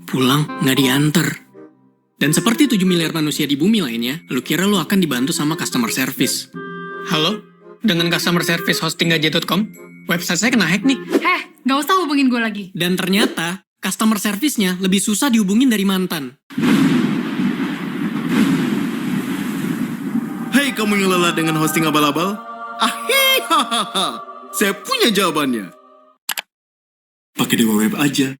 Pulang nggak diantar. Dan seperti 7 miliar manusia di bumi lainnya, lu kira lu akan dibantu sama customer service. Halo? Dengan customer service hostinggajet.com? Website saya kena hack nih. Nggak usah hubungin gue lagi. Dan ternyata, customer service-nya lebih susah dihubungin dari mantan. Hai kamu yang lelah dengan hosting abal-abal? Saya punya jawabannya. Pakai Dewa Web aja.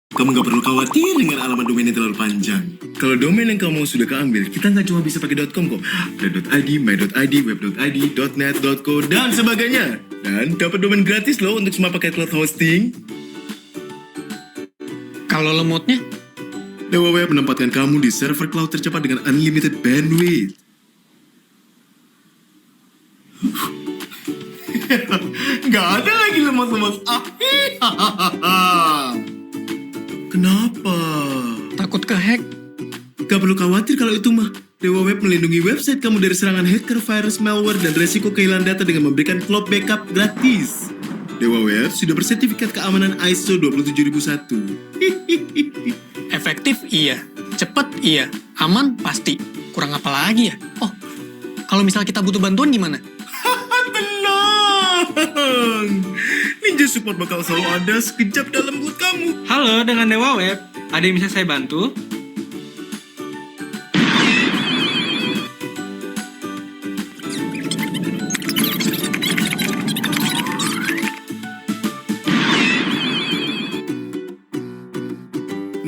Kamu nggak perlu khawatir dengan alamat domain yang terlalu panjang. Kalau domain yang kamu sudah keambil, kita nggak cuma bisa pakai .com kok. Ada .id, my.id, web.id, .net, .co, dan sebagainya. Dan dapat domain gratis loh untuk semua pakai cloud hosting. Kalau lemotnya? Dewa Web menempatkan kamu di server cloud tercepat dengan unlimited bandwidth. Nggak ada lagi lemot-lemot. Kenapa? Takut kehack? Gak perlu khawatir kalau itu mah. Dewa Web melindungi website kamu dari serangan hacker, virus, malware, dan resiko kehilangan data dengan memberikan cloud backup gratis. Dewa Web sudah bersertifikat keamanan ISO 27001. Efektif iya, cepet iya, aman pasti. Kurang apa lagi ya? Oh, kalau misal kita butuh bantuan gimana? Tenang! Ninja Support bakal selalu ada sekejap dalam buat kamu. Halo, dengan Dewa Web. Ada yang bisa saya bantu?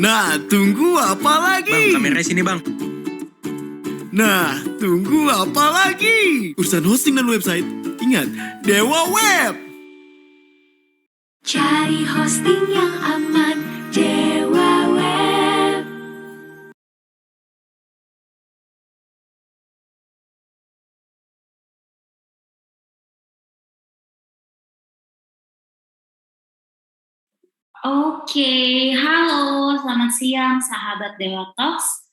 Nah, tunggu apa lagi? Bang, kameranya sini, Bang. Nah, tunggu apa lagi? Urusan hosting dan website, ingat, Dewa Web! Cari hosting yang aman, Dewa Web. Oke, halo, selamat siang sahabat Dewa Talks.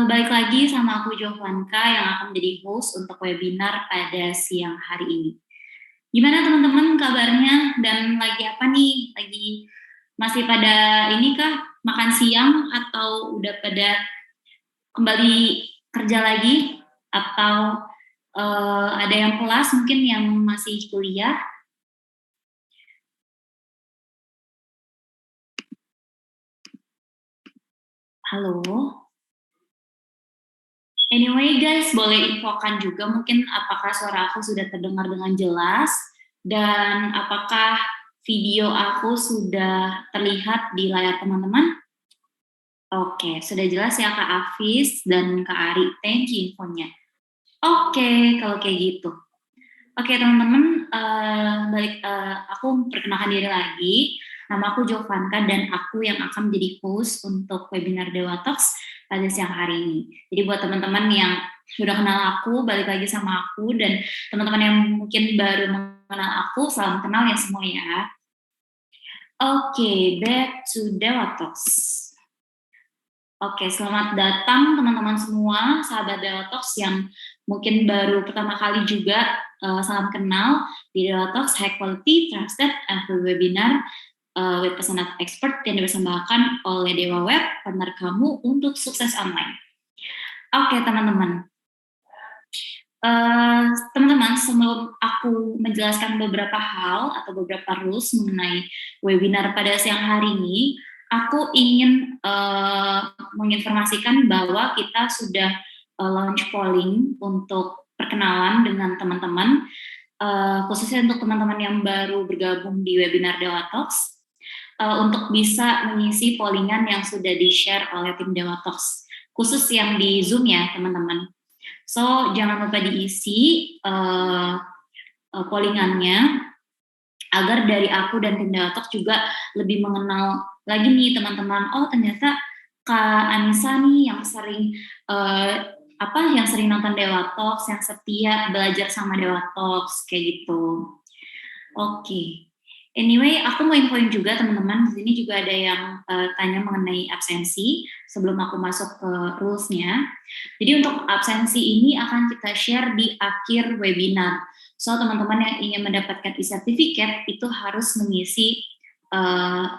Balik lagi sama aku Jovanka yang akan menjadi host untuk webinar pada siang hari ini. Gimana teman-teman kabarnya dan lagi apa nih? Lagi masih pada ini kah makan siang atau udah pada kembali kerja lagi atau ada yang kelas mungkin yang masih kuliah? Halo. Anyway guys, boleh infokan juga mungkin apakah suara aku sudah terdengar dengan jelas dan apakah video aku sudah terlihat di layar teman-teman? Oke, sudah jelas ya Kak Afis dan Kak Ari, thank you infonya. Oke, kalau kayak gitu. Oke teman-teman, aku perkenalkan diri lagi. Nama aku Jovanka dan aku yang akan menjadi host untuk webinar Dewa Talks pada siang hari ini. Jadi buat teman-teman yang sudah kenal aku, balik lagi sama aku, dan teman-teman yang mungkin baru mengenal aku, salam kenal ya semua ya. Oke, back to Dewa Talks. Oke, selamat datang teman-teman semua, sahabat Dewa Talks yang mungkin baru pertama kali juga salam kenal di Dewa Talks High Quality Trusted and Free Webinar with personal expert yang dipersembahkan oleh Dewa Web, partner kamu untuk sukses online. Oke teman-teman, teman-teman sebelum aku menjelaskan beberapa hal atau beberapa rules mengenai webinar pada siang hari ini, aku ingin menginformasikan bahwa kita sudah launch polling untuk perkenalan dengan teman-teman, khususnya untuk teman-teman yang baru bergabung di webinar Dewa Talks, untuk bisa mengisi pollingan yang sudah di-share oleh tim Dewa Talks, khusus yang di Zoom ya teman-teman. So, jangan lupa diisi pollingannya, agar dari aku dan tim Dewa Talks juga lebih mengenal lagi nih teman-teman, oh ternyata Kak Anissa nih yang sering yang sering nonton Dewa Talks, yang setia belajar sama Dewa Talks, kayak gitu. Oke. Anyway, aku mau infoin juga teman-teman, di sini juga ada yang tanya mengenai absensi sebelum aku masuk ke rules-nya. Jadi untuk absensi ini akan kita share di akhir webinar. So, teman-teman yang ingin mendapatkan e-certificate itu harus mengisi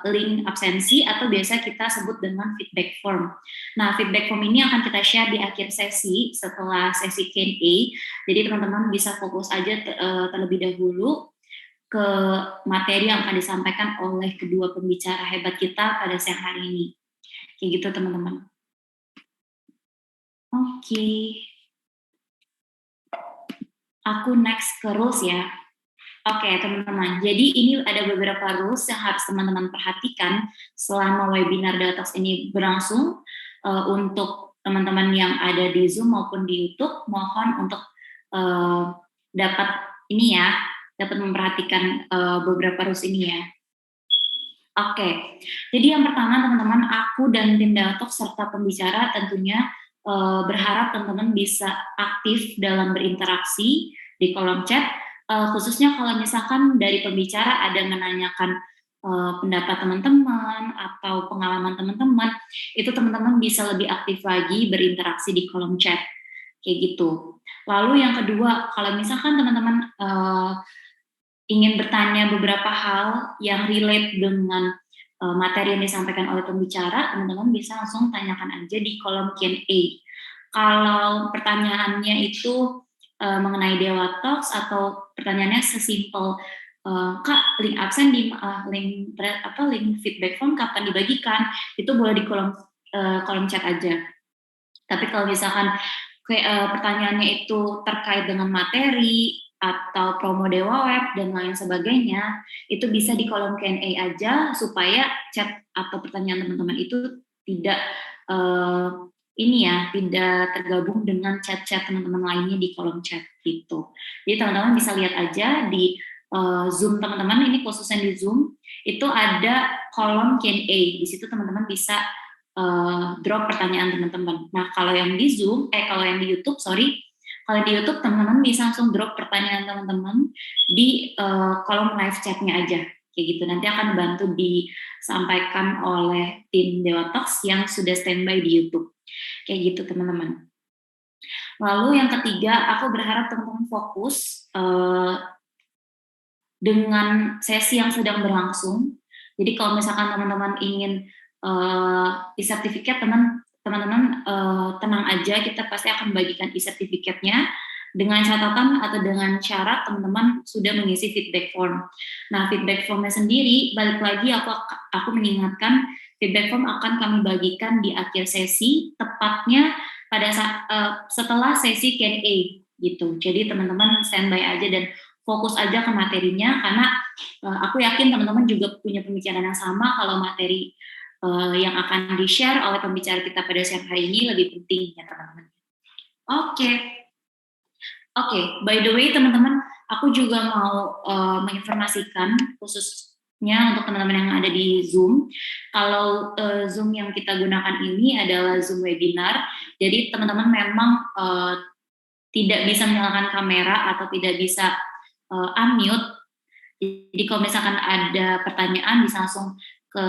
link absensi atau biasa kita sebut dengan feedback form. Nah, feedback form ini akan kita share di akhir sesi setelah sesi Q&A. Jadi teman-teman bisa fokus aja terlebih dahulu ke materi yang akan disampaikan oleh kedua pembicara hebat kita pada siang hari ini. Kayak gitu teman-teman. Oke. Aku next ke rules ya. Oke, teman-teman. Jadi ini ada beberapa rules yang harus teman-teman perhatikan selama webinar Datox ini berlangsung. Untuk teman-teman yang ada di Zoom maupun di YouTube, mohon untuk dapat memperhatikan beberapa rules ini ya. Oke, jadi yang pertama teman-teman, aku dan tim Datox serta pembicara tentunya berharap teman-teman bisa aktif dalam berinteraksi di kolom chat. Khususnya kalau misalkan dari pembicara ada menanyakan pendapat teman-teman atau pengalaman teman-teman, itu teman-teman bisa lebih aktif lagi berinteraksi di kolom chat, kayak gitu. Lalu yang kedua, kalau misalkan teman-teman ingin bertanya beberapa hal yang relate dengan materi yang disampaikan oleh pembicara, teman-teman bisa langsung tanyakan aja di kolom Q&A. Kalau pertanyaannya itu mengenai Dewa Talks atau pertanyaannya sesimpel Kak, link absen di link feedback form kapan dibagikan, itu boleh di kolom chat aja. Tapi kalau misalkan pertanyaannya itu terkait dengan materi atau promo Dewa Web dan lain sebagainya, itu bisa di kolom Q&A aja supaya chat atau pertanyaan teman-teman itu tidak tidak tergabung dengan chat-chat teman-teman lainnya di kolom chat gitu. Jadi teman-teman bisa lihat aja di Zoom teman-teman, ini khususnya di Zoom itu ada kolom Q&A. Di situ teman-teman bisa drop pertanyaan teman-teman. Nah, kalau yang di YouTube, kalau di YouTube teman-teman bisa langsung drop pertanyaan teman-teman di kolom live chatnya aja, kayak gitu. Nanti akan bantu disampaikan oleh tim Dewa Talks yang sudah standby di YouTube. Kayak gitu teman-teman. Lalu yang ketiga, aku berharap teman-teman fokus dengan sesi yang sedang berlangsung. Jadi kalau misalkan teman-teman ingin e-sertifikat, teman-teman tenang aja, kita pasti akan bagikan e-sertifikatnya dengan catatan atau dengan syarat teman-teman sudah mengisi feedback form. Nah, feedback formnya sendiri, balik lagi aku mengingatkan, feedback form akan kami bagikan di akhir sesi, tepatnya pada setelah sesi Q&A gitu. Jadi teman-teman standby aja dan fokus aja ke materinya, karena aku yakin teman-teman juga punya pemikiran yang sama kalau materi yang akan di-share oleh pembicara kita pada siang hari ini lebih penting ya teman-teman. Oke, by the way teman-teman, aku juga mau menginformasikan khususnya untuk teman-teman yang ada di Zoom, kalau Zoom yang kita gunakan ini adalah Zoom webinar, jadi teman-teman memang tidak bisa menyalakan kamera atau tidak bisa unmute. Jadi kalau misalkan ada pertanyaan bisa langsung ke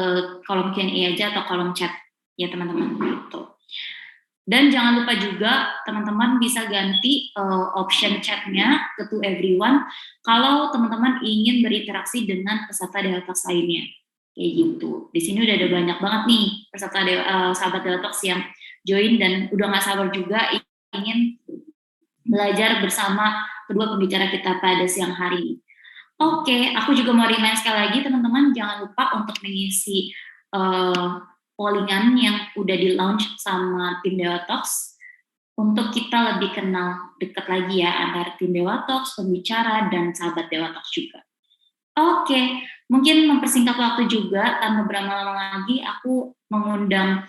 kolom Q&A aja atau kolom chat ya teman-teman gitu. Dan jangan lupa juga teman-teman bisa ganti option chatnya ke to everyone kalau teman-teman ingin berinteraksi dengan peserta Dewa Talks lainnya, kayak gitu. Di sini udah ada banyak banget nih peserta sahabat Dewa Talks yang join dan udah nggak sabar juga ingin belajar bersama kedua pembicara kita pada siang hari ini. Oke, aku juga mau remind sekali lagi teman-teman, jangan lupa untuk mengisi pollingan yang udah di-launch sama tim Dewa Talks untuk kita lebih kenal dekat lagi ya antara tim Dewa Talks, pembicara, dan sahabat Dewa Talks juga. Oke, mungkin mempersingkat waktu juga, tanpa berlama-lama lagi, aku mengundang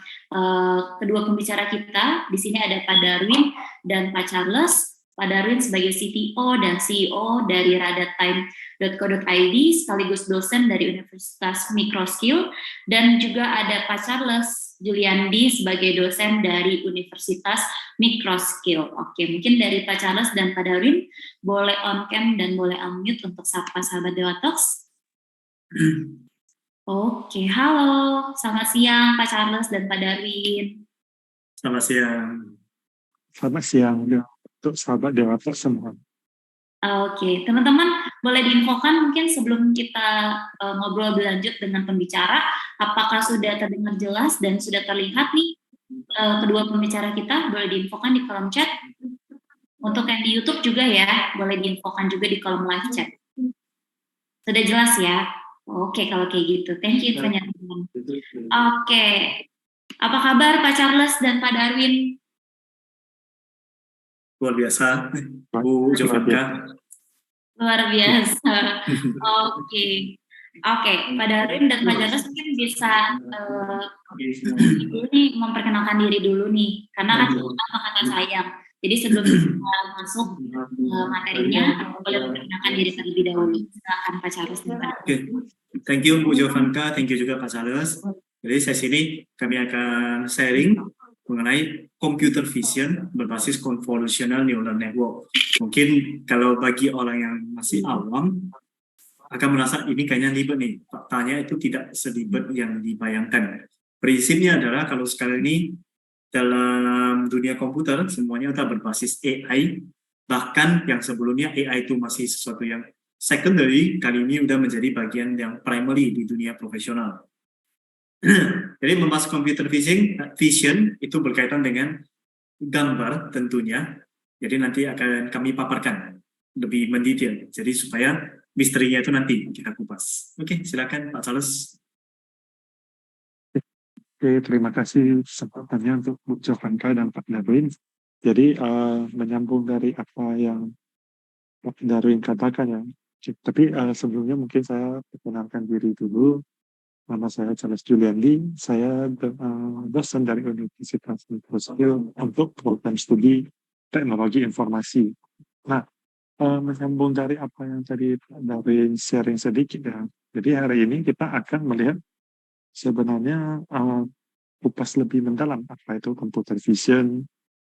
kedua pembicara kita. Di sini ada Pak Darwin dan Pak Charles. Pak Darwin sebagai CTO dan CEO dari radatime.co.id sekaligus dosen dari Universitas Microskill, dan juga ada Pak Charles Juliandi sebagai dosen dari Universitas Microskill. Oke, mungkin dari Pak Charles dan Pak Darwin boleh on cam dan boleh unmute untuk sapa sahabat Dewa Talks. Oke, halo, selamat siang Pak Charles dan Pak Darwin. Selamat siang. Selamat siang untuk sahabat Dewa Talks semua. Oke, teman-teman boleh diinfokan mungkin sebelum kita ngobrol berlanjut dengan pembicara, apakah sudah terdengar jelas dan sudah terlihat nih kedua pembicara kita? Boleh diinfokan di kolom chat. Untuk yang di YouTube juga ya, boleh diinfokan juga di kolom live chat. Sudah jelas ya? Oke, kalau kayak gitu. Thank you infonya teman-teman. Oke. Apa kabar Pak Charles dan Pak Darwin? Luar biasa, Bu Jovanka. Luar biasa. Oke. Oke, Pak Darwin dan Pak Charles mungkin bisa dulu nih memperkenalkan diri dulu nih, karena kan apa kata sayang. Jadi sebelum kita masuk materinya, boleh memperkenalkan diri terlebih dahulu. Silakan Pak Charles dan Pak Darwin. Thank you Bu Jovanka, thank you juga Pak Charles. Jadi sesi ini kami akan sharing mengenai computer vision berbasis convolutional neural network. Mungkin kalau bagi orang yang masih awam akan merasa ini kayaknya ribet nih. Faktanya itu tidak seribet yang dibayangkan. Prinsipnya adalah kalau sekarang ini dalam dunia komputer semuanya sudah berbasis AI, bahkan yang sebelumnya AI itu masih sesuatu yang secondary, kali ini sudah menjadi bagian yang primary di dunia profesional. Jadi membahas computer vision itu berkaitan dengan gambar tentunya. Jadi nanti akan kami paparkan lebih mendetail. Jadi supaya misterinya itu nanti kita kupas. Oke, silakan Pak Charles. Oke, terima kasih kesempatannya untuk Bu Jovanka dan Pak Darwin. Jadi menyambung dari apa yang Pak Darwin katakan ya. Tapi sebelumnya mungkin saya perkenalkan diri dulu. Nama saya Charles Juliandi, saya dosen dari Universitas Nusantara untuk program studi teknologi informasi. Nah, menyambung dari apa yang tadi Pak Darwin sharing sedikit ya. Jadi hari ini kita akan melihat sebenarnya kupas lebih mendalam apa itu computer vision.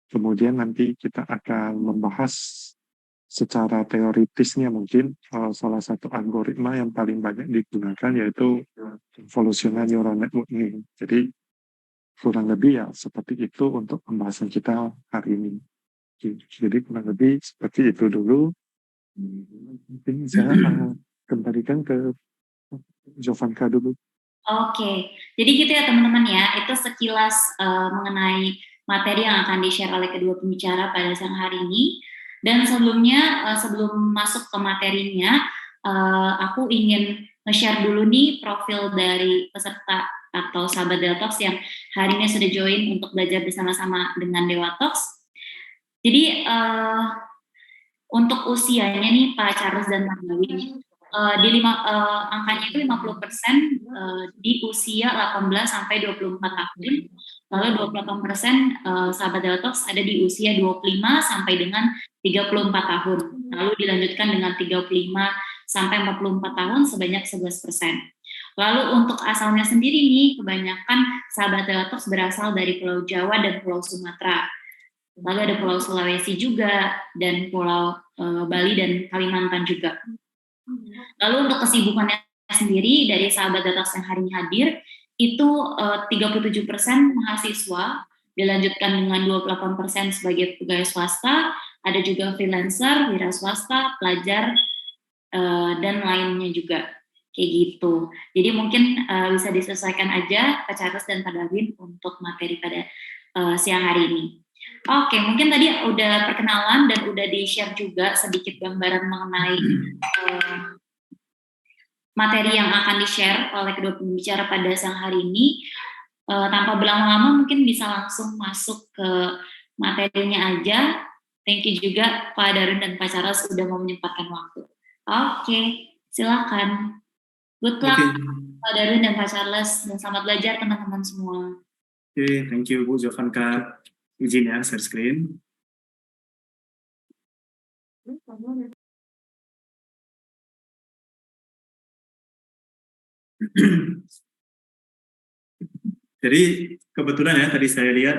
Kemudian nanti kita akan membahas secara teoritisnya mungkin salah satu algoritma yang paling banyak digunakan yaitu convolutional neural network ini. Jadi kurang lebih ya seperti itu untuk pembahasan kita hari ini. Jadi kurang lebih seperti itu dulu. Mungkin saya kembalikan ke Jovanka dulu. Oke, jadi gitu ya teman-teman ya, itu sekilas mengenai materi yang akan di-share oleh kedua pembicara pada siang hari ini. Dan sebelumnya, sebelum masuk ke materinya, aku ingin nge-share dulu nih profil dari peserta atau sahabat Deltox yang hari ini sudah join untuk belajar bersama-sama dengan Dewa Talks. Jadi untuk usianya nih Pak Charles dan Pak Darwin, angkanya itu 50% di usia 18 sampai 24 tahun, lalu 28% sahabat Deltox ada di usia 25 sampai dengan 34 tahun, lalu dilanjutkan dengan 35 sampai 44 tahun sebanyak 11%. Lalu untuk asalnya sendiri nih, kebanyakan sahabat Deltox berasal dari Pulau Jawa dan Pulau Sumatera. Lalu ada Pulau Sulawesi juga, dan Pulau Bali dan Kalimantan juga. Lalu untuk kesibukannya sendiri dari sahabat Deltox yang hari ini hadir, itu 37% mahasiswa, dilanjutkan dengan 28% sebagai pegawai swasta, ada juga freelancer, wira swasta, pelajar, dan lainnya juga. Kayak gitu. Jadi mungkin bisa diselesaikan aja Pak Charles dan Pak Darwin untuk materi pada siang hari ini. Oke, mungkin tadi udah perkenalan dan udah di-share juga sedikit gambaran mengenai materi yang akan di-share oleh kedua pembicara pada siang hari ini. Tanpa berlama-lama mungkin bisa langsung masuk ke materinya aja. Thank you juga Pak Darwin dan Pak Charles sudah mau menyempatkan waktu. Oke, silakan. Good luck Pak Darwin dan Pak Charles, dan selamat belajar teman-teman semua. Oke, thank you Bu Jovanka. Izin ya, share screen. Jadi kebetulan ya tadi saya lihat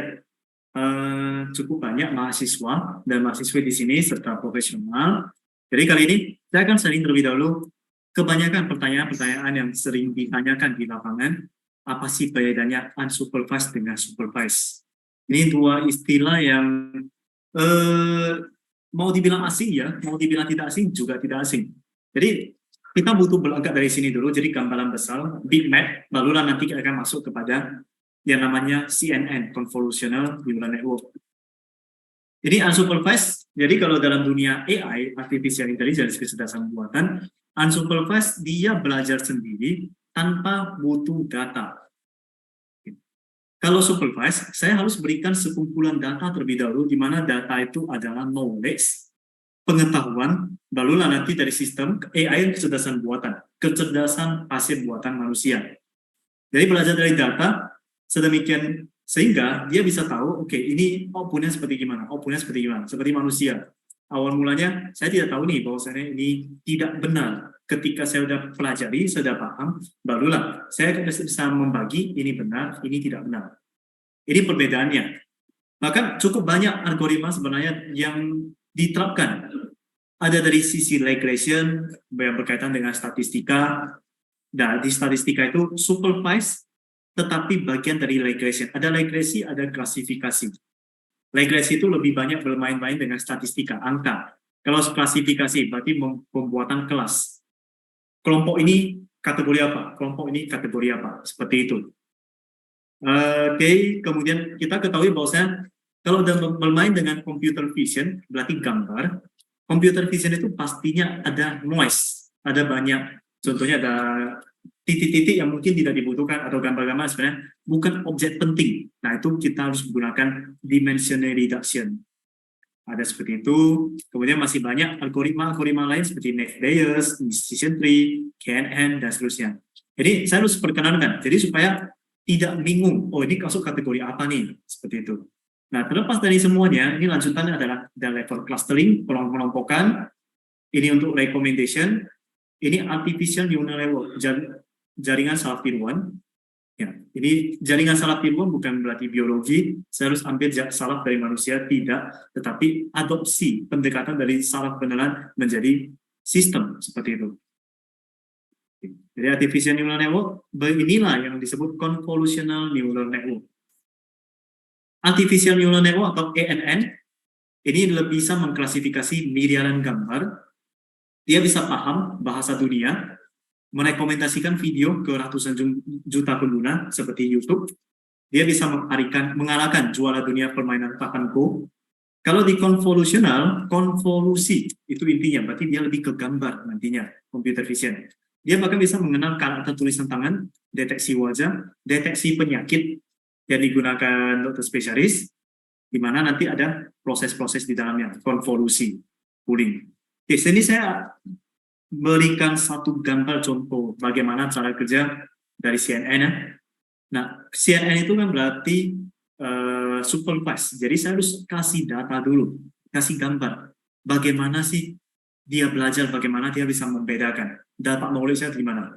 cukup banyak mahasiswa dan mahasiswa di sini serta profesional. Jadi kali ini saya akan sharing terlebih dahulu kebanyakan pertanyaan-pertanyaan yang sering ditanyakan di lapangan. Apa sih bedanya unsupervised dengan supervised? Ini dua istilah yang mau dibilang asing ya, mau dibilang tidak asing juga tidak asing. Jadi kita butuh berangkat dari sini dulu, jadi gambaran besar, big map, barulah nanti kita akan masuk kepada yang namanya CNN, Convolutional Neural Network. Jadi unsupervised, jadi kalau dalam dunia AI, Artificial Intelligence, kecerdasan buatan, unsupervised dia belajar sendiri tanpa butuh data. Kalau supervised, saya harus berikan sekumpulan data terlebih dahulu, di mana data itu adalah knowledge, pengetahuan, barulah nanti dari sistem AI kecerdasan buatan, kecerdasan pasif buatan manusia. Jadi belajar dari data sedemikian sehingga dia bisa tahu, oke, ini outputnya seperti gimana, seperti manusia. Awal mulanya saya tidak tahu nih bahwasanya ini tidak benar. Ketika saya sudah pelajari, saya sudah paham, barulah saya bisa membagi ini benar, ini tidak benar. Ini perbedaannya. Bahkan cukup banyak algoritma sebenarnya yang diterapkan. Ada dari sisi regression yang berkaitan dengan statistika. Dan di statistika itu supervised, tetapi bagian dari regression. Ada regresi, ada klasifikasi. Regresi itu lebih banyak bermain-main dengan statistika, angka. Kalau klasifikasi berarti pembuatan kelas. Kelompok ini kategori apa? Kelompok ini kategori apa? Seperti itu. Oke, kemudian kita ketahui bahwasanya kalau bermain dengan computer vision, berarti gambar. Computer vision itu pastinya ada noise, ada banyak. Contohnya ada titik-titik yang mungkin tidak dibutuhkan atau gambar-gambar sebenarnya bukan objek penting. Nah, itu kita harus menggunakan dimensional reduction. Ada seperti itu. Kemudian masih banyak algoritma lain seperti Naive Bayes, Decision Tree, KNN, dan seterusnya. Jadi saya harus perkenalkan. Jadi supaya tidak bingung, oh ini masuk kategori apa nih? Seperti itu. Nah, terlepas dari semuanya, ini lanjutannya adalah level clustering, pengelompokan. Ini untuk recommendation. Ini artificial neural network, jaringan saraf tiruan. Ya, ini jaringan saraf tiruan bukan berarti biologi, saya harus ambil saraf dari manusia, tidak, tetapi adopsi pendekatan dari saraf beneran menjadi sistem, seperti itu. Jadi artificial neural network, inilah yang disebut convolutional neural network. Artificial neural network atau ANN, ini bisa mengklasifikasi miliaran gambar, dia bisa paham bahasa dunia, merekomendasikan video ke ratusan juta pengguna seperti YouTube. Dia bisa mengalahkan juara dunia permainan papan Go. Kalau di konvolusional, konvolusi itu intinya, berarti dia lebih ke gambar nantinya, computer vision. Dia bahkan bisa mengenal karakter tulisan tangan, deteksi wajah, deteksi penyakit yang digunakan dokter spesialis, di mana nanti ada proses-proses di dalamnya, konvolusi, pooling. Di sini saya berikan satu gambar contoh bagaimana cara kerja dari CNN. Nah, CNN itu kan berarti supervised. Jadi saya harus kasih data dulu, kasih gambar. Bagaimana sih dia belajar, bagaimana dia bisa membedakan data knowledge-nya di mana.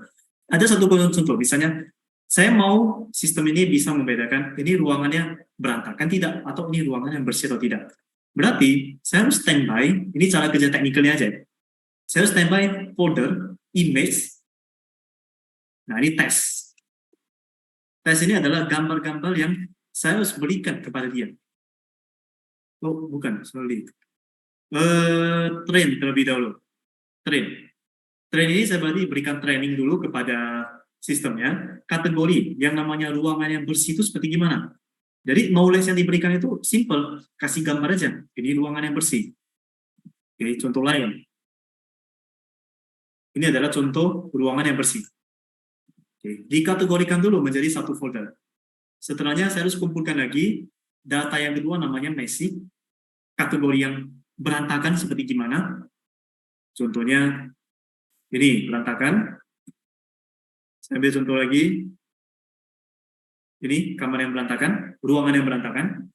Ada satu contoh, misalnya saya mau sistem ini bisa membedakan ini ruangannya berantakan tidak, atau ini ruangan yang bersih atau tidak. Berarti saya harus standby, ini cara kerja teknikalnya aja. Saya harus standby folder, image. Nah, ini tes. Tes ini adalah gambar-gambar yang saya harus berikan kepada dia. Oh, bukan, sorry. Train terlebih dahulu. Train ini saya berarti berikan training dulu kepada sistemnya. Kategori yang namanya ruangan yang bersih itu seperti gimana? Jadi knowledge yang diberikan itu simple, kasih gambar aja. Ini ruangan yang bersih. Oke, contoh lain. Ini adalah contoh ruangan yang bersih. Oke, dikategorikan dulu menjadi satu folder. Setelahnya saya harus kumpulkan lagi data yang kedua namanya messy. Kategori yang berantakan seperti gimana? Contohnya ini berantakan. Saya ambil contoh lagi. Ini kamar yang berantakan, ruangan yang berantakan.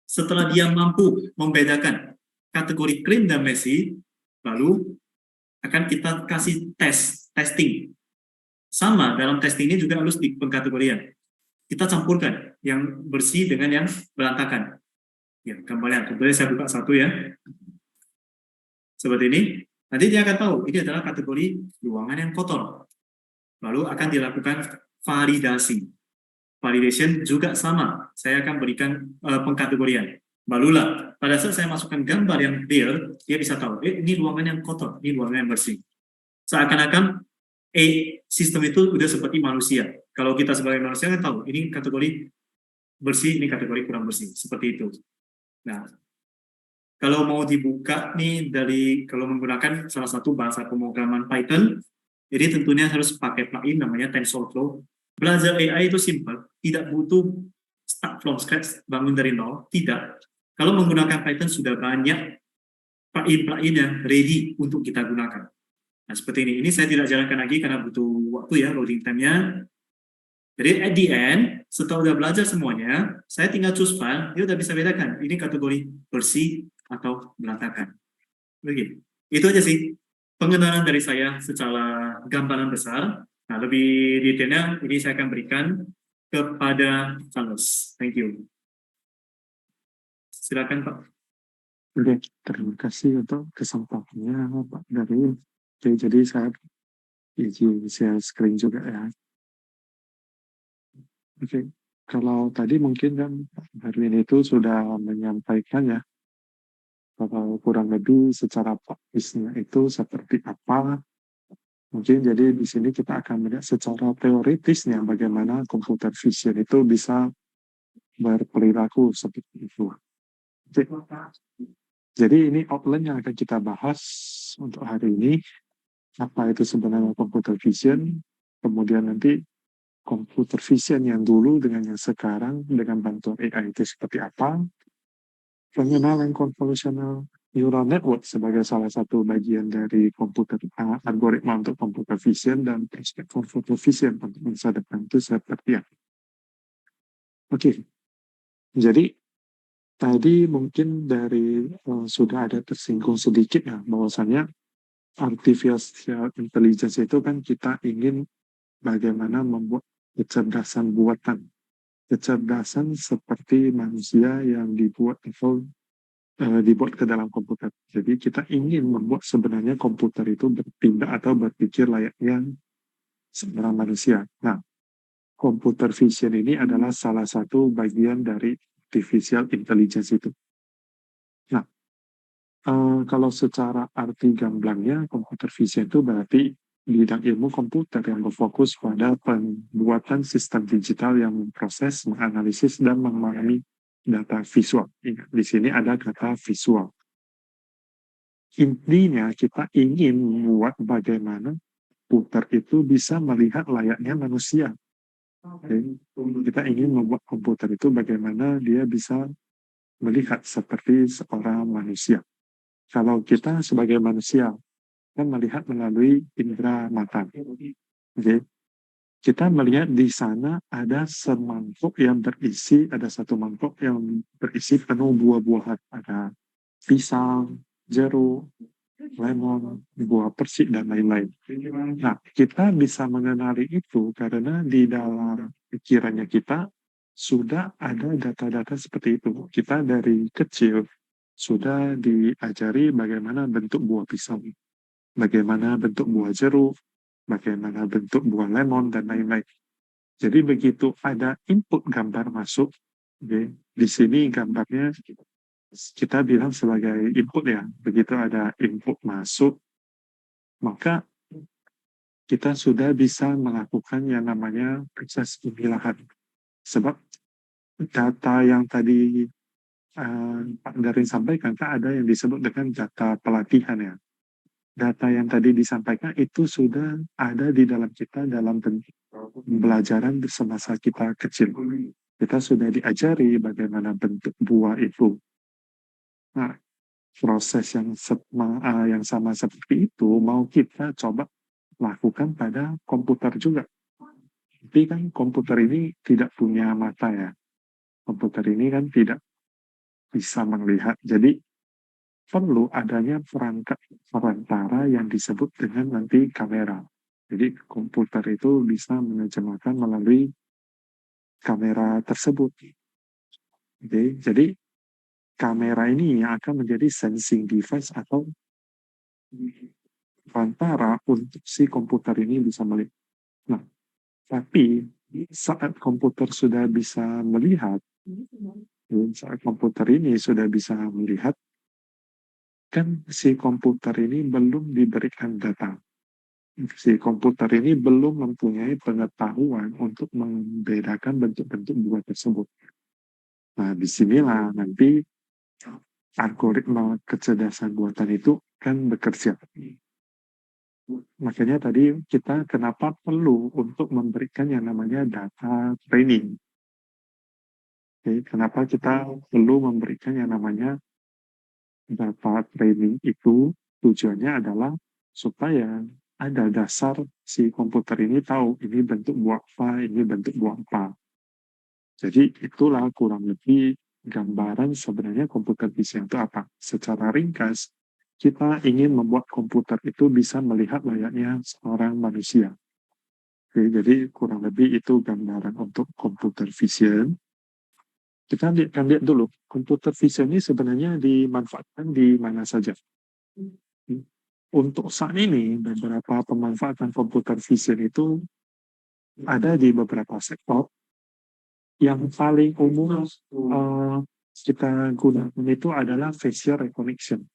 Setelah dia mampu membedakan kategori clean dan messy, lalu akan kita kasih testing. Sama, dalam testing ini juga harus di pengkategorian. Kita campurkan yang bersih dengan yang berantakan. Ya, gambarnya. Kemudian saya buka satu ya. Seperti ini. Nanti dia akan tahu, ini adalah kategori ruangan yang kotor. Lalu akan dilakukan validasi. Validation juga sama. Saya akan berikan pengkategorian. Barulah, pada saat saya masukkan gambar yang real, dia bisa tahu, ini ruangan yang kotor, ini ruangan yang bersih. Seakan-akan sistem itu udah seperti manusia. Kalau kita sebagai manusia kan tahu, ini kategori bersih, ini kategori kurang bersih. Seperti itu. Nah, kalau mau dibuka nih kalau menggunakan salah satu bahasa pemrograman Python, jadi tentunya harus pakai plugin namanya TensorFlow. Belajar AI itu simple, tidak butuh start from scratch, bangun dari nol, tidak. Kalau menggunakan Python sudah banyak plugin yang ready untuk kita gunakan. Nah, seperti ini. Ini saya tidak jalankan lagi karena butuh waktu ya, loading time-nya. Jadi at the end, setelah udah belajar semuanya, saya tinggal choose file, dia udah bisa bedakan. Ini kategori bersih atau berantakan. Begitu. Itu aja sih pengenalan dari saya secara gambaran besar. Nah, lebih detailnya ini saya akan berikan kepada Charles. Thank you. Silakan Pak. Oke, terima kasih untuk kesempatannya Pak Darwin. Oke, jadi saya izin share screen juga ya. Oke, kalau tadi mungkin kan Pak Darwin itu sudah menyampaikan ya, kalau kurang lebih secara praktisnya itu seperti apa. Mungkin jadi di sini kita akan melihat secara teoritisnya bagaimana computer vision itu bisa berperilaku seperti itu. Oke. Jadi ini outline yang akan kita bahas untuk hari ini. Apa itu sebenarnya computer vision, kemudian nanti computer vision yang dulu dengan yang sekarang dengan bantuan AI itu seperti apa, pengenalan convolutional neural network sebagai salah satu bagian dari komputer algoritma untuk computer vision dan prospek computer vision untuk masa depan itu seperti apa. Oke, jadi tadi mungkin dari sudah ada tersinggung sedikit ya bahwasannya artificial intelligence itu kan kita ingin bagaimana membuat kecerdasan buatan. Kecerdasan seperti manusia yang dibuat atau dibuat ke dalam komputer. Jadi kita ingin membuat sebenarnya komputer itu bertindak atau berpikir layaknya seorang manusia. Nah, computer vision ini adalah salah satu bagian dari artificial intelligence itu. Nah, kalau secara arti gamblangnya, computer vision itu berarti bidang ilmu komputer yang berfokus pada pembuatan sistem digital yang memproses, menganalisis, dan memahami data visual. Ingat, di sini ada kata visual. Intinya kita ingin membuat bagaimana komputer itu bisa melihat layaknya manusia. Okay. Kita ingin membuat komputer itu bagaimana dia bisa melihat seperti seorang manusia. Kalau kita sebagai manusia kan melihat melalui indera mata. Okay. Kita melihat di sana ada semangkuk yang berisi, ada satu mangkuk yang berisi penuh buah-buahan. Ada pisang, jeruk, lemon, buah persik, dan lain-lain. Nah, kita bisa mengenali itu karena di dalam pikirannya kita sudah ada data-data seperti itu. Kita dari kecil sudah diajari bagaimana bentuk buah pisang, bagaimana bentuk buah jeruk, bagaimana bentuk buah lemon, dan lain-lain. Jadi begitu ada input gambar masuk, okay, di sini gambarnya kita bilang sebagai input ya. Begitu ada input masuk, maka kita sudah bisa melakukan yang namanya proses pemilahan. Sebab data yang tadi Pak Darin sampaikan, kan ada yang disebut dengan data pelatihan ya. Data yang tadi disampaikan itu sudah ada di dalam kita dalam pembelajaran semasa kita kecil. Kita sudah diajari bagaimana bentuk buah itu. Nah, proses yang sama seperti itu mau kita coba lakukan pada komputer juga. Tapi kan komputer ini tidak punya mata ya. Komputer ini kan tidak bisa melihat. Jadi perlu adanya perangkat perantara yang disebut dengan nanti kamera. Jadi komputer itu bisa menerjemahkan melalui kamera tersebut. Oke, jadi kamera ini yang akan menjadi sensing device atau perantara untuk si komputer ini bisa melihat. Nah, tapi saat komputer sudah bisa melihat, saat komputer ini sudah bisa melihat, kan si komputer ini belum diberikan data. si komputer ini belum mempunyai pengetahuan untuk membedakan bentuk-bentuk buah tersebut. Nah, disinilah nanti algoritma kecerdasan buatan itu kan bekerja. Makanya tadi kita kenapa perlu untuk memberikan yang namanya data training. Oke, kenapa kita perlu memberikan yang namanya data training itu tujuannya adalah supaya ada dasar si komputer ini tahu ini bentuk buah apa, ini bentuk buah apa. Jadi itulah kurang lebih gambaran sebenarnya computer vision itu apa. Secara ringkas, kita ingin membuat komputer itu bisa melihat layaknya seorang manusia. Oke, jadi kurang lebih itu gambaran untuk computer vision. Kita akan lihat dulu, computer vision ini sebenarnya dimanfaatkan di mana saja. Untuk saat ini, beberapa pemanfaatan computer vision itu ada di beberapa sektor. Yang paling umum kita gunakan itu adalah facial recognition.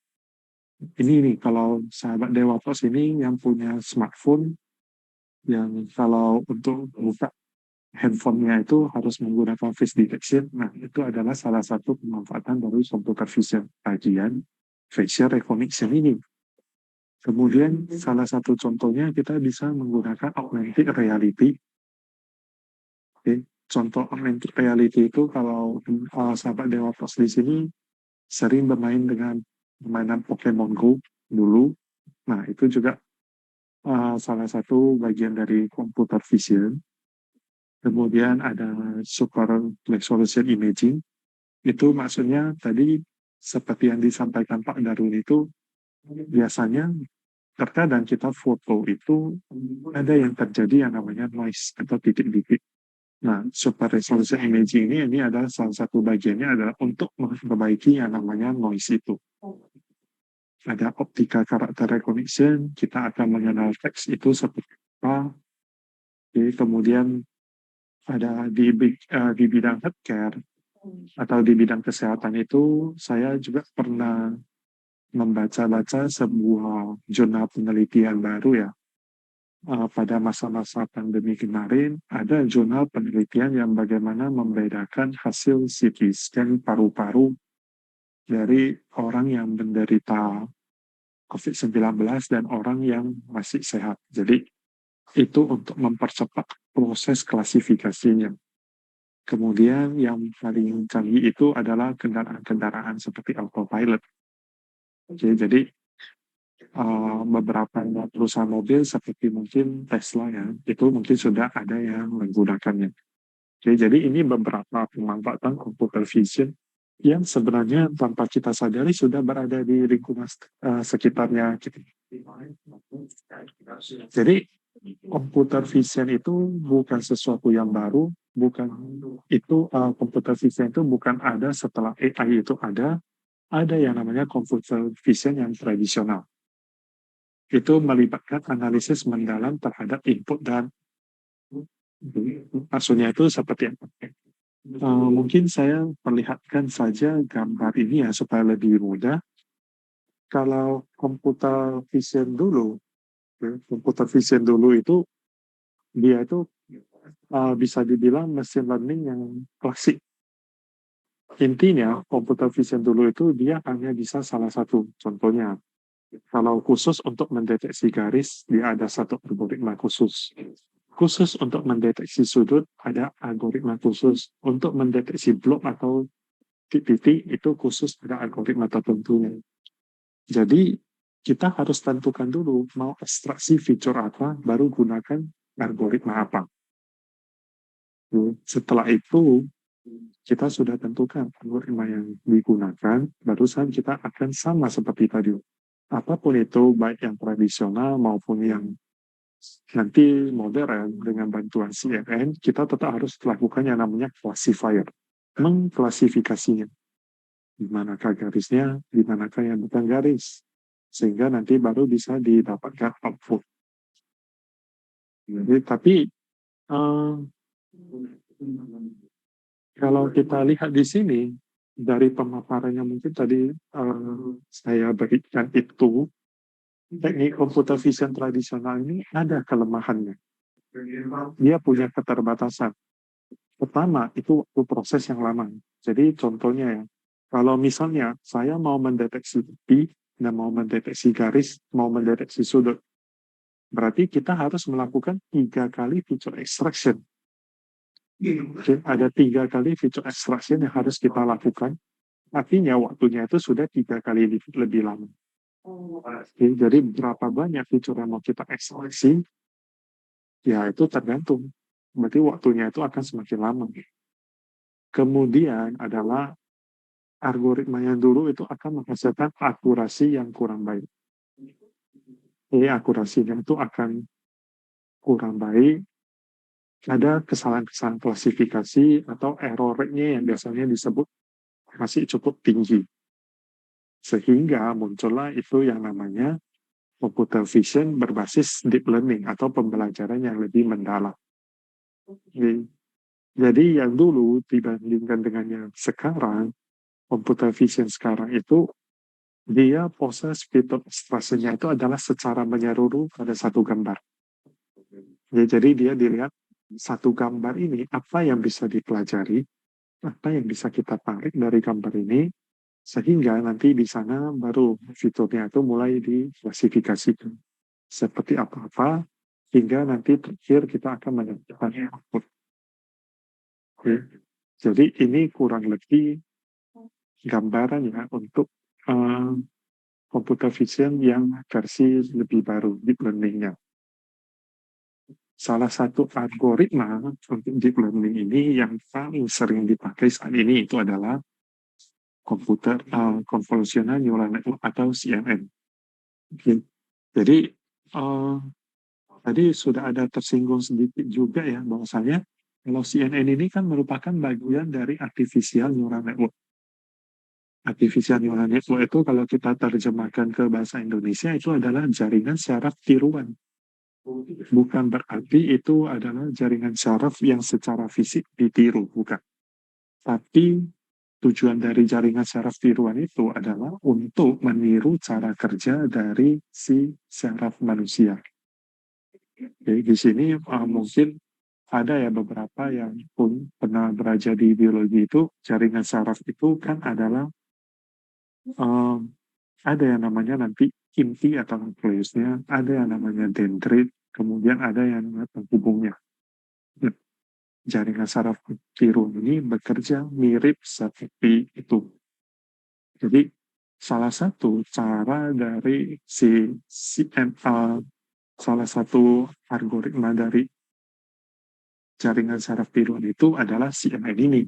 Ini nih, kalau sahabat DevOps ini yang punya smartphone, yang kalau untuk buka handphonenya itu harus menggunakan face detection. Nah, itu adalah salah satu pemanfaatan dari computer vision, bagian facial recognition ini. Kemudian salah satu contohnya kita bisa menggunakan augmented reality. Oke, contoh augmented reality itu kalau sahabat DevOps di sini sering bermain dengan permainan Pokemon Go dulu. Nah, itu juga salah satu bagian dari computer vision. Kemudian ada super resolution imaging. Itu maksudnya tadi seperti yang disampaikan Pak Darun itu, biasanya terkadang kita foto itu ada yang terjadi yang namanya noise atau titik-titik. Nah, super resolution imaging ini adalah salah satu bagiannya adalah untuk memperbaiki yang namanya noise itu. Ada optical character recognition, kita akan mengenal teks itu seperti apa. Oke, kemudian ada di bidang healthcare atau di bidang kesehatan itu saya juga pernah membaca-baca sebuah jurnal penelitian baru ya. Pada masa-masa pandemi kemarin ada jurnal penelitian yang bagaimana membedakan hasil CT scan paru-paru dari orang yang menderita COVID-19 dan orang yang masih sehat. Jadi itu untuk mempercepat proses klasifikasinya. Kemudian yang paling canggih itu adalah kendaraan-kendaraan seperti autopilot. Oke, jadi beberapa perusahaan mobil seperti mungkin Tesla ya, itu mungkin sudah ada yang menggunakannya. Oke, jadi ini beberapa pemanfaatan computer vision yang sebenarnya tanpa kita sadari sudah berada di lingkungan sekitarnya kita. Jadi computer vision itu bukan sesuatu yang baru, bukan itu computer vision itu bukan ada setelah AI itu ada yang namanya computer vision yang tradisional. Itu melibatkan analisis mendalam terhadap input dan maksudnya itu seperti apa? Mungkin saya perlihatkan saja gambar ini ya supaya lebih mudah. Kalau computer vision dulu itu dia itu bisa dibilang machine learning yang klasik. Intinya computer vision dulu itu dia hanya bisa salah satu. Contohnya, kalau khusus untuk mendeteksi garis, dia ada satu algoritma khusus. Khusus untuk mendeteksi sudut, ada algoritma khusus. Untuk mendeteksi blok atau titik itu khusus ada algoritma tertentunya. Jadi kita harus tentukan dulu mau ekstraksi fitur apa, baru gunakan algoritma apa. Setelah itu kita sudah tentukan algoritma yang digunakan, barusan kita akan sama seperti tadi. Apapun itu, baik yang tradisional maupun yang nanti modern dengan bantuan CNN, kita tetap harus lakukan yang namanya classifier, mengklasifikasinya. Di manakah garisnya, di manakah yang bukan garis. Sehingga nanti baru bisa didapatkan output. Jadi, tapi kalau kita lihat di sini, dari pemaparannya mungkin tadi saya berikan itu, teknik computer vision tradisional ini ada kelemahannya. Dia punya keterbatasan. Pertama, itu waktu proses yang lama. Jadi contohnya ya, kalau misalnya saya mau mendeteksi titik dan mau mendeteksi garis, mau mendeteksi sudut, berarti kita harus melakukan 3 kali feature extraction. Oke, ada 3 kali feature extraction yang harus kita lakukan. Artinya waktunya itu sudah 3 kali lebih lama. Oke, jadi berapa banyak fitur yang mau kita ekstraksi, ya itu tergantung. Berarti waktunya itu akan semakin lama. Kemudian adalah algoritma yang dulu itu akan menghasilkan akurasi yang kurang baik. Jadi akurasinya itu akan kurang baik. Ada kesalahan-kesalahan klasifikasi atau error rate-nya yang biasanya disebut masih cukup tinggi. Sehingga muncullah itu yang namanya computer vision berbasis deep learning atau pembelajaran yang lebih mendalam. Jadi yang dulu dibandingkan dengan yang sekarang, computer vision sekarang itu dia proses fitur ekstraksinya itu adalah secara menyeluruh pada satu gambar. Ya, jadi dia dilihat satu gambar ini apa yang bisa dipelajari, apa yang bisa kita tarik dari gambar ini, sehingga nanti di sana baru fiturnya itu mulai diklasifikasikan seperti apa-apa, hingga nanti terakhir kita akan mendapatkan output. Oke. Jadi ini kurang lebih gambaran ya untuk computer vision yang versi lebih baru, deep learning-nya. Salah satu algoritma untuk deep learning ini yang paling sering dipakai saat ini itu adalah komputer convolutional neural network atau CNN. Okay. Jadi tadi sudah ada tersinggung sedikit juga ya bahwasanya kalau CNN ini kan merupakan bagian dari artificial neural network. Artificial neural network itu kalau kita terjemahkan ke bahasa Indonesia itu adalah jaringan syaraf tiruan. Bukan berarti itu adalah jaringan syaraf yang secara fisik ditiru, bukan. Tapi tujuan dari jaringan syaraf tiruan itu adalah untuk meniru cara kerja dari si syaraf manusia. Oke, di sini mungkin ada ya beberapa yang pun pernah belajar di biologi itu, jaringan syaraf itu kan adalah ada yang namanya nanti inti atau nukleusnya, ada yang namanya dendrit, kemudian ada yang namanya penghubungnya. Nah, jaringan saraf tiru ini bekerja mirip seperti itu. Jadi salah satu cara dari salah satu algoritma dari jaringan saraf tiruan itu adalah CNN ini.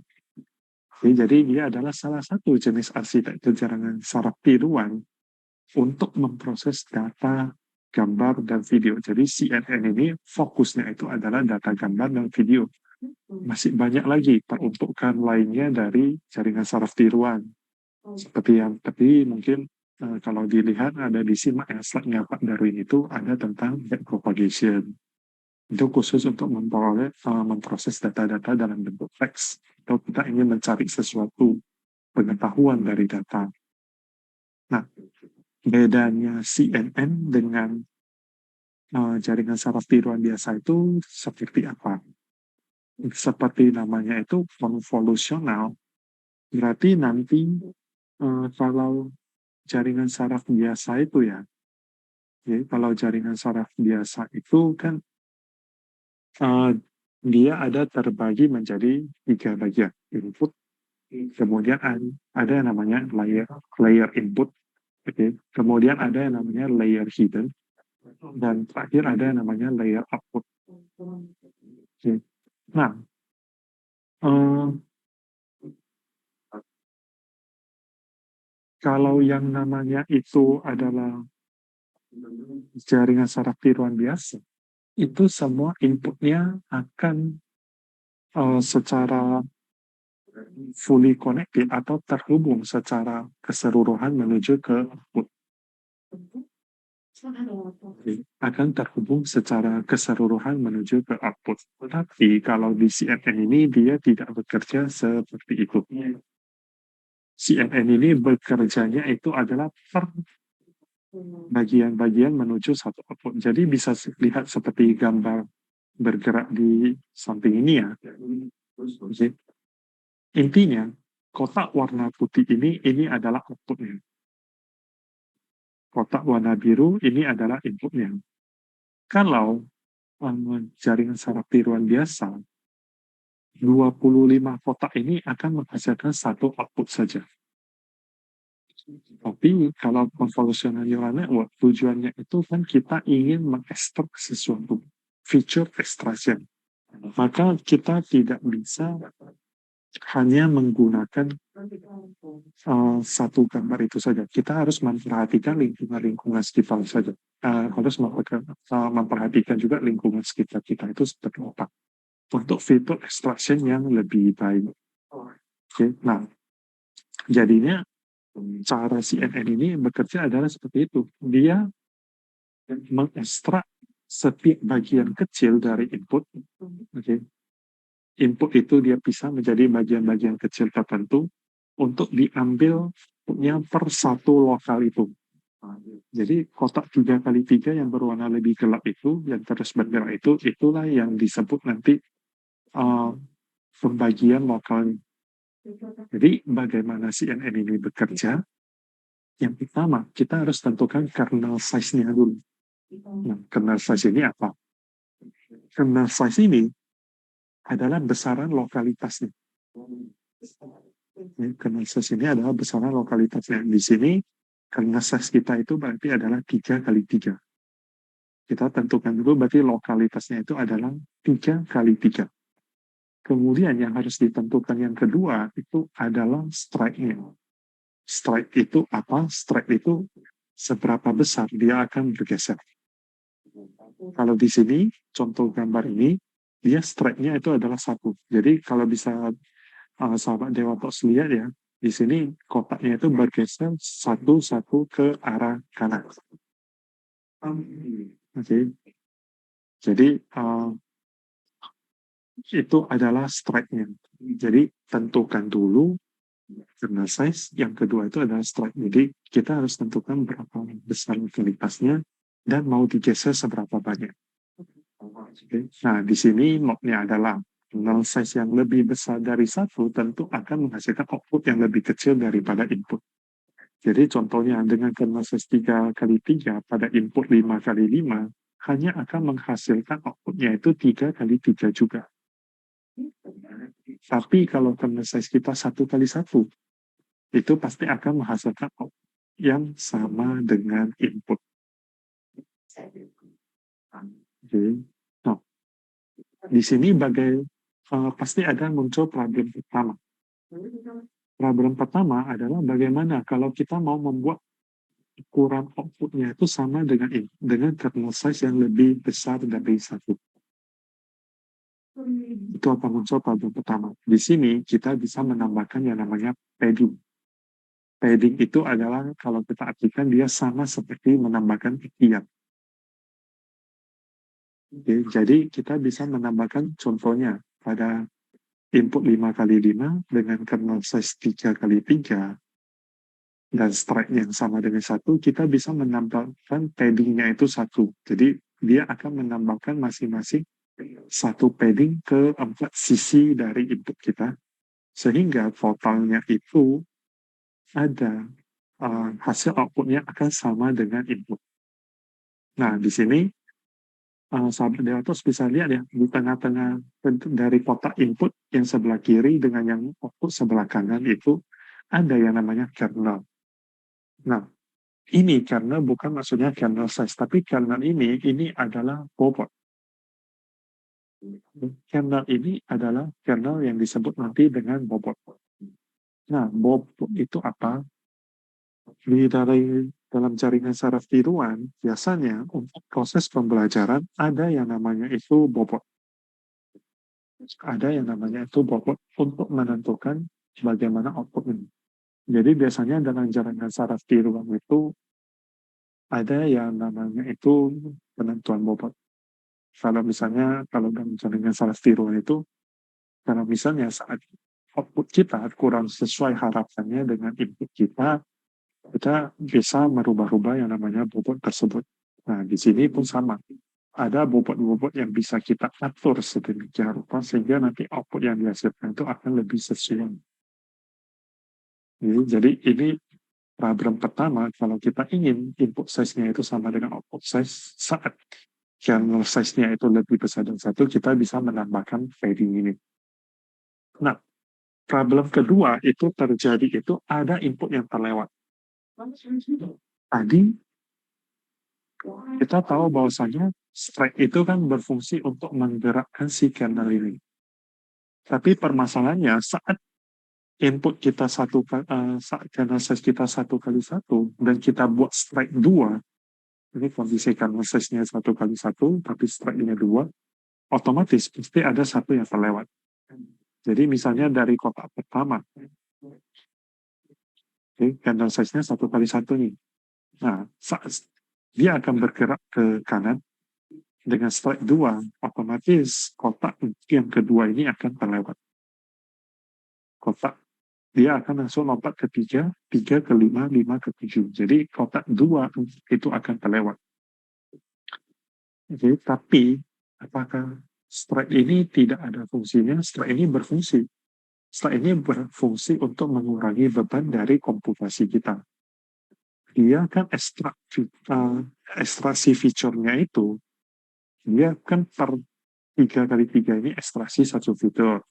Jadi dia adalah salah satu jenis arsitektur jaringan saraf tiruan untuk memproses data, gambar, dan video. Jadi CNN ini fokusnya itu adalah data, gambar, dan video. Masih banyak lagi peruntukan lainnya dari jaringan saraf tiruan. Seperti yang tadi mungkin kalau dilihat ada di simak ya, slide-nya Pak Darwin itu ada tentang backpropagation. Itu khusus untuk memproses data-data dalam bentuk teks. Atau kita ingin mencari sesuatu pengetahuan dari data. Nah, bedanya CNN dengan jaringan saraf tiruan biasa itu seperti apa? Seperti namanya itu konvolusional, berarti nanti kalau jaringan saraf biasa itu ya, kalau jaringan saraf biasa itu kan dia ada terbagi menjadi 3 bagian, input, kemudian ada yang namanya layer input, kemudian ada yang namanya layer hidden, dan terakhir ada yang namanya layer output. Nah, kalau yang namanya itu adalah jaringan saraf tiruan biasa, itu semua inputnya akan secara fully connected atau terhubung secara keseluruhan menuju ke output. Akan terhubung secara keseluruhan menuju ke output. Tapi kalau di CNN ini dia tidak bekerja seperti itu. CNN ini bekerjanya itu adalah per bagian-bagian menuju satu output. Jadi bisa lihat seperti gambar bergerak di samping ini ya. Oke. Intinya, kotak warna putih ini adalah outputnya. Kotak warna biru ini adalah inputnya. Kalau jaringan saraf tiruan biasa, 25 kotak ini akan menghasilkan satu output saja. Tapi kalau convolutional neural network, tujuannya itu kan kita ingin mengekstrak sesuatu, feature extraction. Maka kita tidak bisa hanya menggunakan satu gambar itu saja. Kita harus memperhatikan lingkungan sekitar saja. Harus memperhatikan juga lingkungan sekitar kita itu seperti apa. Untuk feature extraction yang lebih baik. Oke, nah, jadinya cara CNN ini bekerja adalah seperti itu. Dia mengekstrak setiap bagian kecil dari input. Okay. Input itu dia pisah menjadi bagian-bagian kecil tertentu untuk diambilnya per satu lokal itu. Jadi kotak 3x3 yang berwarna lebih gelap itu, yang terus bergerak itu, itulah yang disebut nanti pembagian lokal. Jadi bagaimana CNN ini bekerja? Yang pertama, kita harus tentukan kernel size-nya dulu. Nah, kernel size ini apa? Kernel size ini adalah besaran lokalitasnya. Kernel size ini adalah besaran lokalitasnya. Di sini, kernel size kita itu berarti adalah 3x3. Kita tentukan dulu berarti lokalitasnya itu adalah 3x3. Kemudian yang harus ditentukan yang kedua itu adalah strike-nya. Strike itu apa? Strike itu seberapa besar dia akan bergeser. Kalau di sini, contoh gambar ini, dia strike-nya itu adalah 1. Jadi kalau bisa sahabat Dewatos lihat ya, di sini kotaknya itu bergeser satu-satu ke arah kanan. Oke. Jadi itu adalah strike-nya. Jadi tentukan dulu kernel size, yang kedua itu adalah strike. Jadi kita harus tentukan berapa besar lokalitasnya dan mau digeser seberapa banyak. Okay. Nah, di sini node-nya adalah kernel size yang lebih besar dari 1 tentu akan menghasilkan output yang lebih kecil daripada input. Jadi contohnya dengan kernel size 3x3 pada input 5x5 hanya akan menghasilkan outputnya itu 3x3 juga. Tapi kalau kernel size kita 1x1, itu pasti akan menghasilkan output yang sama dengan input. Okay. Nah, di sini pasti ada muncul problem pertama. Problem pertama adalah bagaimana kalau kita mau membuat ukuran outputnya itu sama dengan kernel size yang lebih besar dari 1. Itu akan muncul problem pertama. Di sini kita bisa menambahkan yang namanya padding. Padding itu adalah kalau kita artikan dia sama seperti menambahkan ketiak. Oke, jadi kita bisa menambahkan contohnya pada input 5x5 dengan kernel size 3x3 dan strike yang sama dengan 1, kita bisa menambahkan paddingnya itu 1. Jadi dia akan menambahkan masing-masing satu padding ke 4 sisi dari input kita, sehingga totalnya itu ada hasil outputnya akan sama dengan input. Nah, di sini sahabat Dewatos bisa lihat ya, di tengah-tengah dari kotak input yang sebelah kiri dengan yang output sebelah kanan itu ada yang namanya kernel. Nah, ini kernel bukan maksudnya kernel size, tapi kernel ini adalah bobot. Kernel ini adalah kernel yang disebut nanti dengan bobot. Nah, bobot itu apa? Dalam jaringan saraf tiruan, biasanya untuk proses pembelajaran ada yang namanya itu bobot. Ada yang namanya itu bobot untuk menentukan bagaimana output ini. Jadi biasanya dalam jaringan saraf tiruan itu ada yang namanya itu penentuan bobot. Kalau dalam jaringan saraf tiruan itu, kalau misalnya saat output kita kurang sesuai harapannya dengan input kita, kita bisa merubah-rubah yang namanya bobot tersebut. Nah, di sini pun sama. Ada bobot-bobot yang bisa kita atur sedemikian rupa sehingga nanti output yang dihasilkan itu akan lebih sesuai. Jadi ini problem pertama, kalau kita ingin input size-nya itu sama dengan output size, saat kernel size-nya itu lebih besar dari satu, kita bisa menambahkan padding ini. Nah, problem kedua itu terjadi itu ada input yang terlewat. Tadi kita tahu bahwasanya strike itu kan berfungsi untuk menggerakkan si kernel ini. Tapi permasalahannya saat input kita saat kernel size kita 1x1 dan kita buat strike 2, ini kondisi kernel size-nya 1x1 tapi strike-nya 2, otomatis pasti ada satu yang terlewat. Jadi misalnya dari kotak pertama, kernel size-nya 1x1 nih. Nah, saat dia akan bergerak ke kanan dengan strike 2, otomatis kotak yang kedua ini akan terlewat. Kotak dia akan langsung lompat ke 3, 3 ke 5, 5 ke 7. Jadi kotak 2 itu akan terlewat. Oke, tapi apakah strike ini tidak ada fungsinya? Strike ini berfungsi. Strike ini berfungsi untuk mengurangi beban dari komputasi kita. Dia kan ekstraksi fiturnya itu, dia kan per 3x3 ini ekstraksi satu fitur.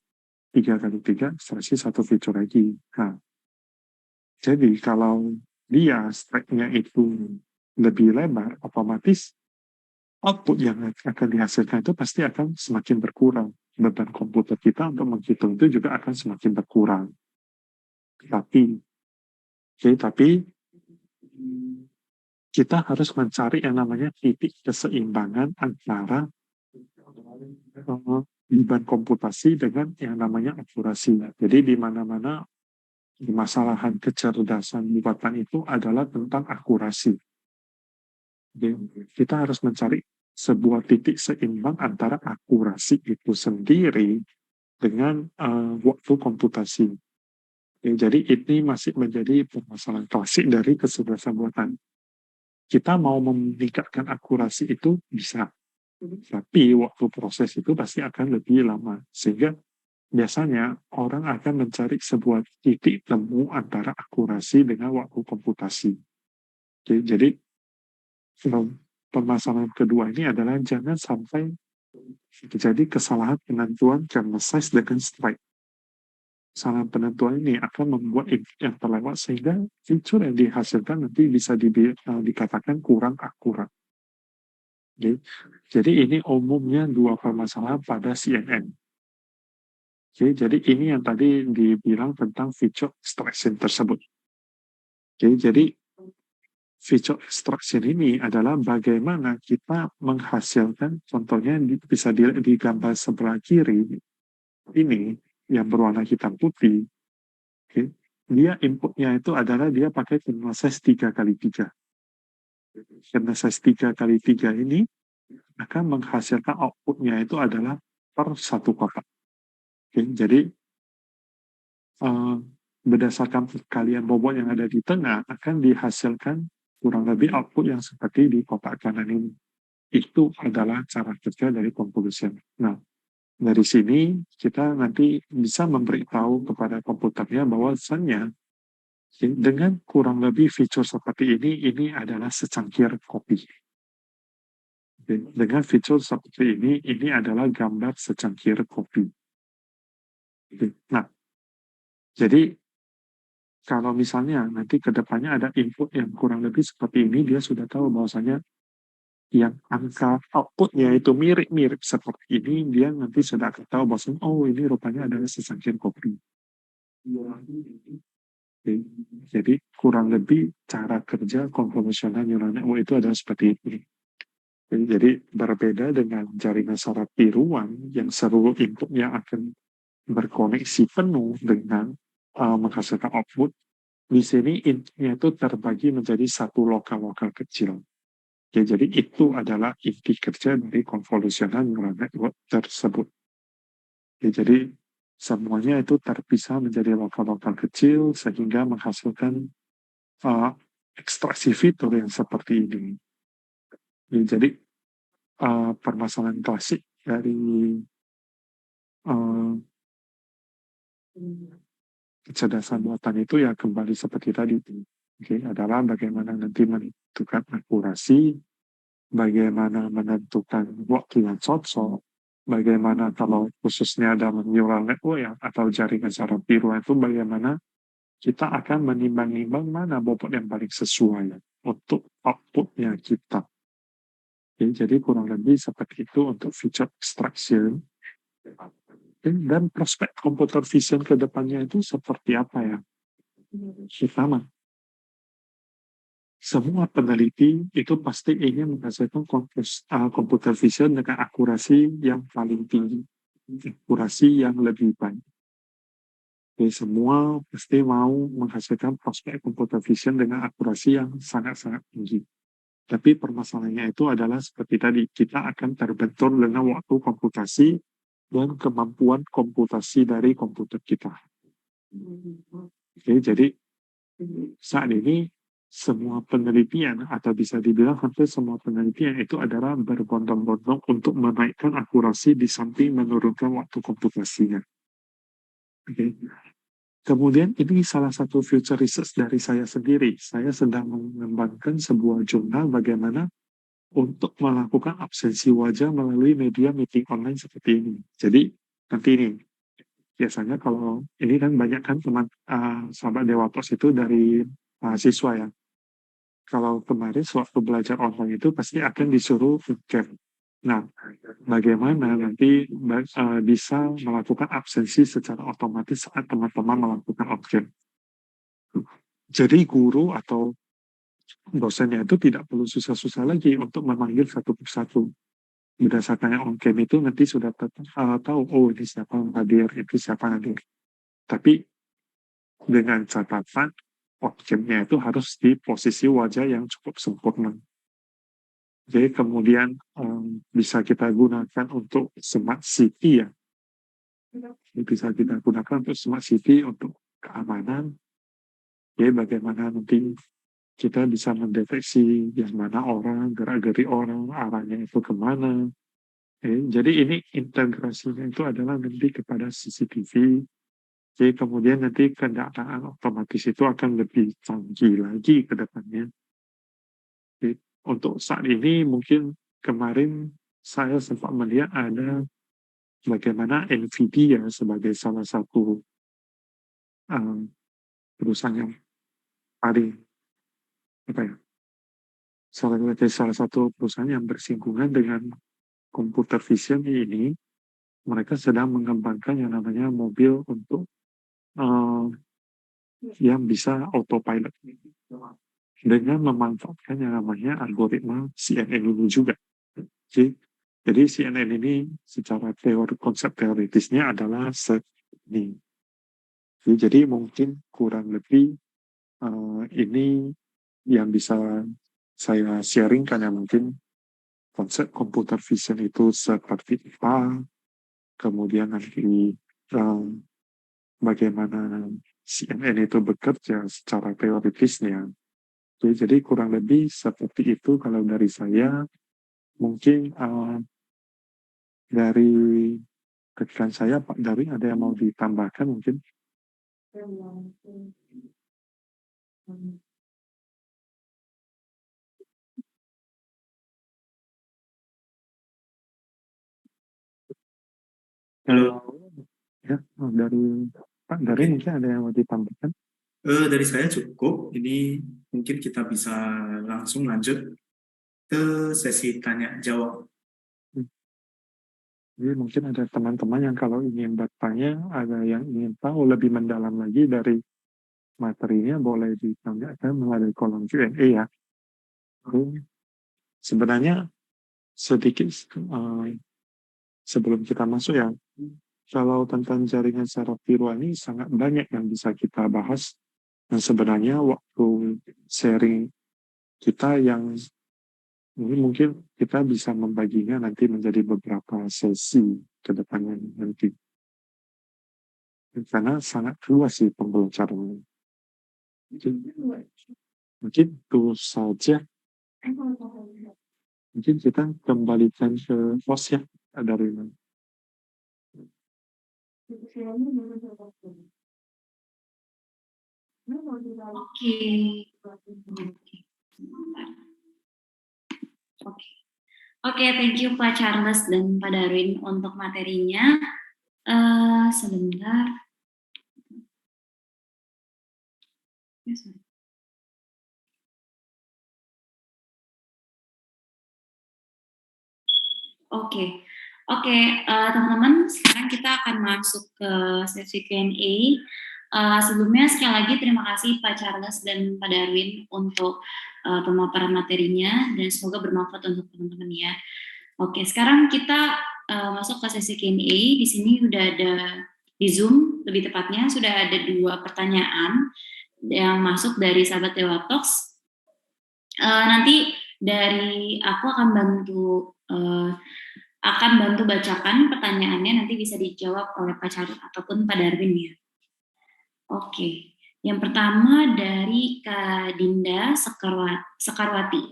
3x3 ekstraksi satu fitur lagi. Nah, jadi kalau dia strike-nya itu lebih lebar, otomatis output yang akan dihasilkan itu pasti akan semakin berkurang. Beban komputer kita untuk menghitung itu juga akan semakin berkurang. Tapi kita harus mencari yang namanya titik keseimbangan antara beban komputasi dengan yang namanya akurasi. Jadi di mana-mana permasalahan kecerdasan buatan itu adalah tentang akurasi. Jadi, kita harus mencari sebuah titik seimbang antara akurasi itu sendiri dengan waktu komputasi. Jadi ini masih menjadi permasalahan klasik dari kecerdasan buatan. Kita mau meningkatkan akurasi itu bisa, tapi waktu proses itu pasti akan lebih lama. Sehingga biasanya orang akan mencari sebuah titik temu antara akurasi dengan waktu komputasi. Jadi permasalahan kedua ini adalah jangan sampai terjadi kesalahan penentuan kernel size dengan strike. Kesalahan penentuan ini akan membuat input yang terlewat sehingga fitur yang dihasilkan nanti bisa dikatakan kurang akurat. Jadi ini umumnya dua permasalahan pada CNN. Jadi ini yang tadi dibilang tentang feature extraction tersebut. Jadi feature extraction ini adalah bagaimana kita menghasilkan, contohnya bisa di gambar sebelah kiri ini yang berwarna hitam putih. Dia inputnya itu adalah dia pakai kernel size 3x3. Kernel size 3x3 ini akan menghasilkan outputnya itu adalah per satu kotak. Jadi berdasarkan perkalian bobot yang ada di tengah akan dihasilkan kurang lebih output yang seperti di kotak kanan ini. Itu adalah cara kerja dari convolution. Nah, dari sini kita nanti bisa memberitahu kepada komputernya bahwasannya dengan kurang lebih fitur seperti ini adalah secangkir kopi. Dengan fitur seperti ini adalah gambar secangkir kopi. Nah, jadi kalau misalnya nanti ke depannya ada input yang kurang lebih seperti ini, dia sudah tahu bahwasanya yang angka outputnya itu mirip-mirip seperti ini, dia nanti sudah akan tahu bahwasanya oh ini rupanya adalah secangkir kopi. Jadi kurang lebih cara kerja konvolusional neural network itu adalah seperti ini. Jadi berbeda dengan jaringan saraf tiruan yang seluruh inputnya akan berkoneksi penuh dengan menghasilkan output. Di sini intinya itu terbagi menjadi satu lokal-lokal kecil. Jadi itu adalah inti kerja dari konvolusional neural network tersebut. Jadi semuanya itu terpisah menjadi lokal-lokal kecil sehingga menghasilkan ekstraksi fitur yang seperti ini. Ya, jadi permasalahan klasik dari uh, kecerdasan buatan itu ya kembali seperti tadi, adalah bagaimana nanti menentukan akurasi, bagaimana menentukan waktu yang cocok, bagaimana kalau khususnya dalam neural network ya, atau jaringan saraf biru itu bagaimana kita akan menimbang-nimbang mana bobot yang paling sesuai untuk outputnya kita. Jadi kurang lebih seperti itu untuk feature extraction. Dan prospek computer vision ke depannya itu seperti apa ya? Pertama, semua peneliti itu pasti ingin menghasilkan computer vision dengan akurasi yang paling tinggi, akurasi yang lebih baik. Jadi semua pasti mau menghasilkan prospek computer vision dengan akurasi yang sangat-sangat tinggi. Tapi permasalahannya itu adalah seperti tadi, kita akan terbentur dengan waktu komputasi dan kemampuan komputasi dari komputer kita. Jadi saat ini semua penelitian atau bisa dibilang hampir semua penelitian itu adalah berbondong-bondong untuk menaikkan akurasi di samping menurunkan waktu komputasinya. Kemudian ini salah satu future research dari saya sendiri. Saya sedang mengembangkan sebuah jurnal bagaimana untuk melakukan absensi wajah melalui media meeting online seperti ini. Jadi nanti ini biasanya kalau ini kan banyak kan teman sahabat Dewatos itu dari siswa ya. Kalau kemarin sewaktu belajar online itu pasti akan disuruh webcam. Nah, bagaimana nanti bisa melakukan absensi secara otomatis saat teman-teman melakukan webcam. Jadi guru atau dosennya itu tidak perlu susah-susah lagi untuk memanggil satu persatu. Berdasarkan yang on-cam itu nanti sudah tahu, oh ini siapa yang hadir, itu siapa yang hadir. Tapi dengan catatan on-camnya itu harus di posisi wajah yang cukup sempurna. Jadi kemudian bisa kita gunakan untuk smart city ya. Bisa kita gunakan untuk smart city untuk keamanan. Jadi bagaimana nanti kita bisa mendeteksi yang mana orang, gerak-gerik orang, arahnya itu kemana. Jadi ini integrasinya itu adalah nanti kepada CCTV. Jadi kemudian nanti kendaraan otomatis itu akan lebih canggih lagi ke depannya. Jadi, untuk saat ini mungkin kemarin saya sempat melihat ada bagaimana NVIDIA sebagai salah satu perusahaan yang paling salah satu perusahaan yang bersinggungan dengan computer vision ini, mereka sedang mengembangkan yang namanya mobil untuk yang bisa autopilot dengan memanfaatkan yang namanya algoritma CNN ini juga. Jadi CNN ini secara konsep teoritisnya adalah ini. Jadi mungkin kurang lebih ini yang bisa saya sharingkan ya, mungkin konsep computer vision itu seperti apa, kemudian nanti bagaimana CNN itu bekerja secara teoritisnya. Jadi kurang lebih seperti itu kalau dari saya. Mungkin dari rekan saya Pak Darwin ada yang mau ditambahkan mungkin? Halo. Ya, dari Pak Darwin mungkin ada yang mau ditambahkan? Dari saya cukup. Ini mungkin kita bisa langsung lanjut ke sesi tanya jawab. Jadi mungkin ada teman-teman yang kalau ingin bertanya, ada yang ingin tahu lebih mendalam lagi dari materinya, boleh ditanyakan melalui kolom Q&A ya. Sebenarnya sedikit sebelum kita masuk ya, kalau tentang jaringan saraf biru ini sangat banyak yang bisa kita bahas. Dan sebenarnya waktu sharing kita yang ini mungkin kita bisa membaginya nanti menjadi beberapa sesi ke depannya nanti. Karena sangat luas sih pembelajarannya. Mungkin itu saja. Mungkin kita kembalikan ke host ya, dari Oke. Oke. Oke, thank you Pak Charles dan Pak Darwin untuk materinya. Sebentar. Ya, sorry. Oke, oke, teman-teman, sekarang kita akan masuk ke sesi Q&A. Sebelumnya sekali lagi terima kasih Pak Charles dan Pak Darwin untuk pemaparan materinya dan semoga bermanfaat untuk teman-teman ya. Oke, sekarang kita masuk ke sesi Q&A. Di sini udah ada di Zoom, lebih tepatnya sudah ada 2 pertanyaan yang masuk dari sahabat Dewa Talks. Nanti dari aku akan bantu bacakan pertanyaannya, nanti bisa dijawab oleh Pak Charles ataupun Pak Darwin ya. Oke, yang pertama dari Kak Dinda Sekarwati.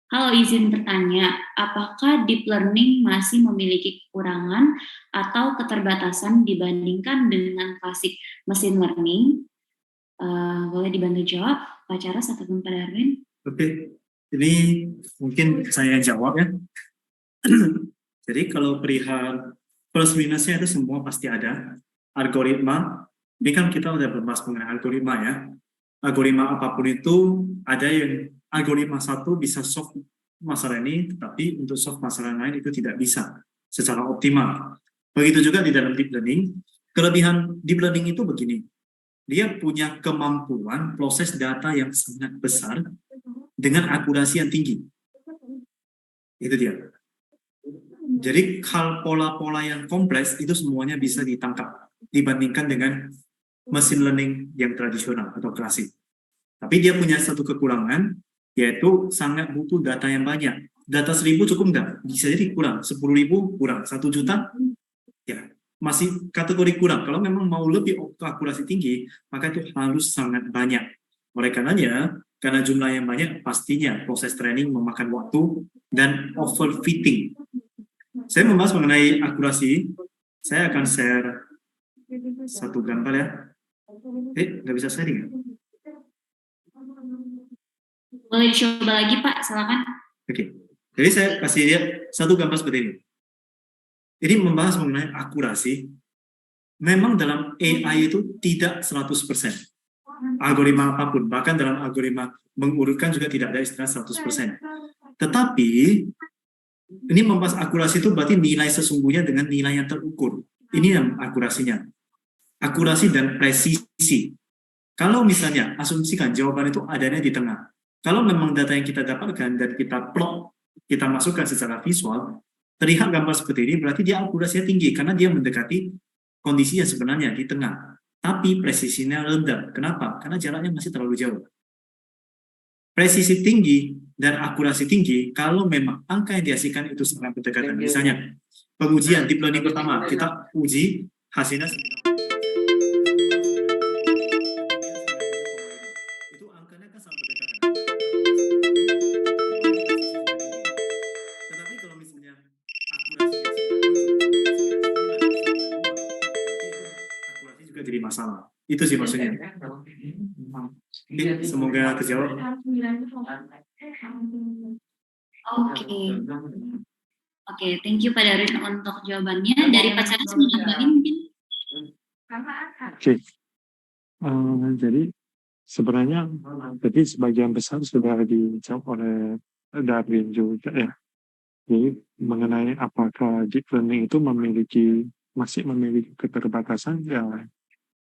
Halo, izin bertanya, apakah deep learning masih memiliki kekurangan atau keterbatasan dibandingkan dengan klasik machine learning? Boleh dibantu jawab Pak Charles ataupun Pak Darwin? Oke, ini mungkin saya jawab ya. Jadi kalau perihal plus minusnya itu semua pasti ada. Algoritma, ini kan kita udah berbahas mengenai algoritma ya. Algoritma apapun itu, ada yang algoritma satu bisa solve masalah ini, tetapi untuk solve masalah lain itu tidak bisa secara optimal. Begitu juga di dalam deep learning. Kelebihan deep learning itu begini, dia punya kemampuan proses data yang sangat besar dengan akurasi yang tinggi. Itu dia. Jadi hal pola-pola yang kompleks itu semuanya bisa ditangkap dibandingkan dengan machine learning yang tradisional atau klasik. Tapi dia punya satu kekurangan, yaitu sangat butuh data yang banyak. Data 1000 cukup enggak? Bisa jadi kurang. 10.000 kurang. 1 juta? Ya, masih kategori kurang. Kalau memang mau lebih akurasi tinggi, maka itu harus sangat banyak. Oleh karenanya, karena jumlah yang banyak, pastinya proses training memakan waktu dan overfitting. Saya membahas mengenai akurasi, saya akan share satu gambar ya. Nggak bisa sharing ya? Boleh dicoba lagi Pak, silakan. Oke, jadi saya kasih lihat satu gambar seperti ini. Ini membahas mengenai akurasi. Memang dalam AI itu tidak 100%. Algoritma apapun, bahkan dalam algoritma mengurutkan juga tidak ada istilah 100%. Tetapi, ini membahas akurasi itu berarti nilai sesungguhnya dengan nilai yang terukur. Ini yang akurasinya. Akurasi dan presisi. Kalau misalnya asumsikan jawaban itu adanya di tengah. Kalau memang data yang kita dapatkan dan kita plot, kita masukkan secara visual, terlihat gambar seperti ini, berarti dia akurasinya tinggi karena dia mendekati kondisi yang sebenarnya di tengah. Tapi presisinya rendah. Kenapa? Karena jaraknya masih terlalu jauh. Presisi tinggi dan akurasi tinggi kalau memang angka yang dihasilkan itu sangat berdekatan. Misalnya, pengujian deep learning pertama, kita uji hasilnya itu angkanya kan sangat berdekatan. Tetapi kalau misalnya akurasi juga jadi masalah. Itu sih maksudnya. Semoga terjawab. Oke, thank you Pak Darwin untuk jawabannya. Dari Pak Charles menambahin mungkin? Oke. Jadi sebenarnya jadi sebagian besar sudah dijawab oleh Darwin juga ya. Jadi mengenai apakah deep learning itu masih memiliki keterbatasan, ya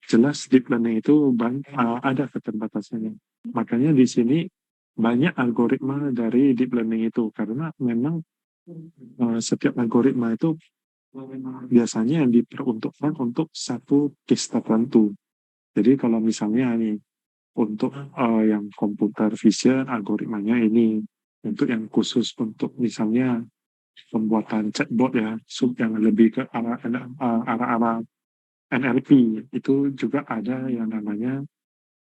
jelas deep learning itu ada keterbatasannya. Makanya di sini banyak algoritma dari deep learning itu karena memang setiap algoritma itu biasanya diperuntukkan untuk satu case tertentu. Jadi kalau misalnya nih untuk yang computer vision algoritmanya ini, untuk yang khusus untuk misalnya pembuatan chatbot ya, yang lebih ke arah NLP, itu juga ada yang namanya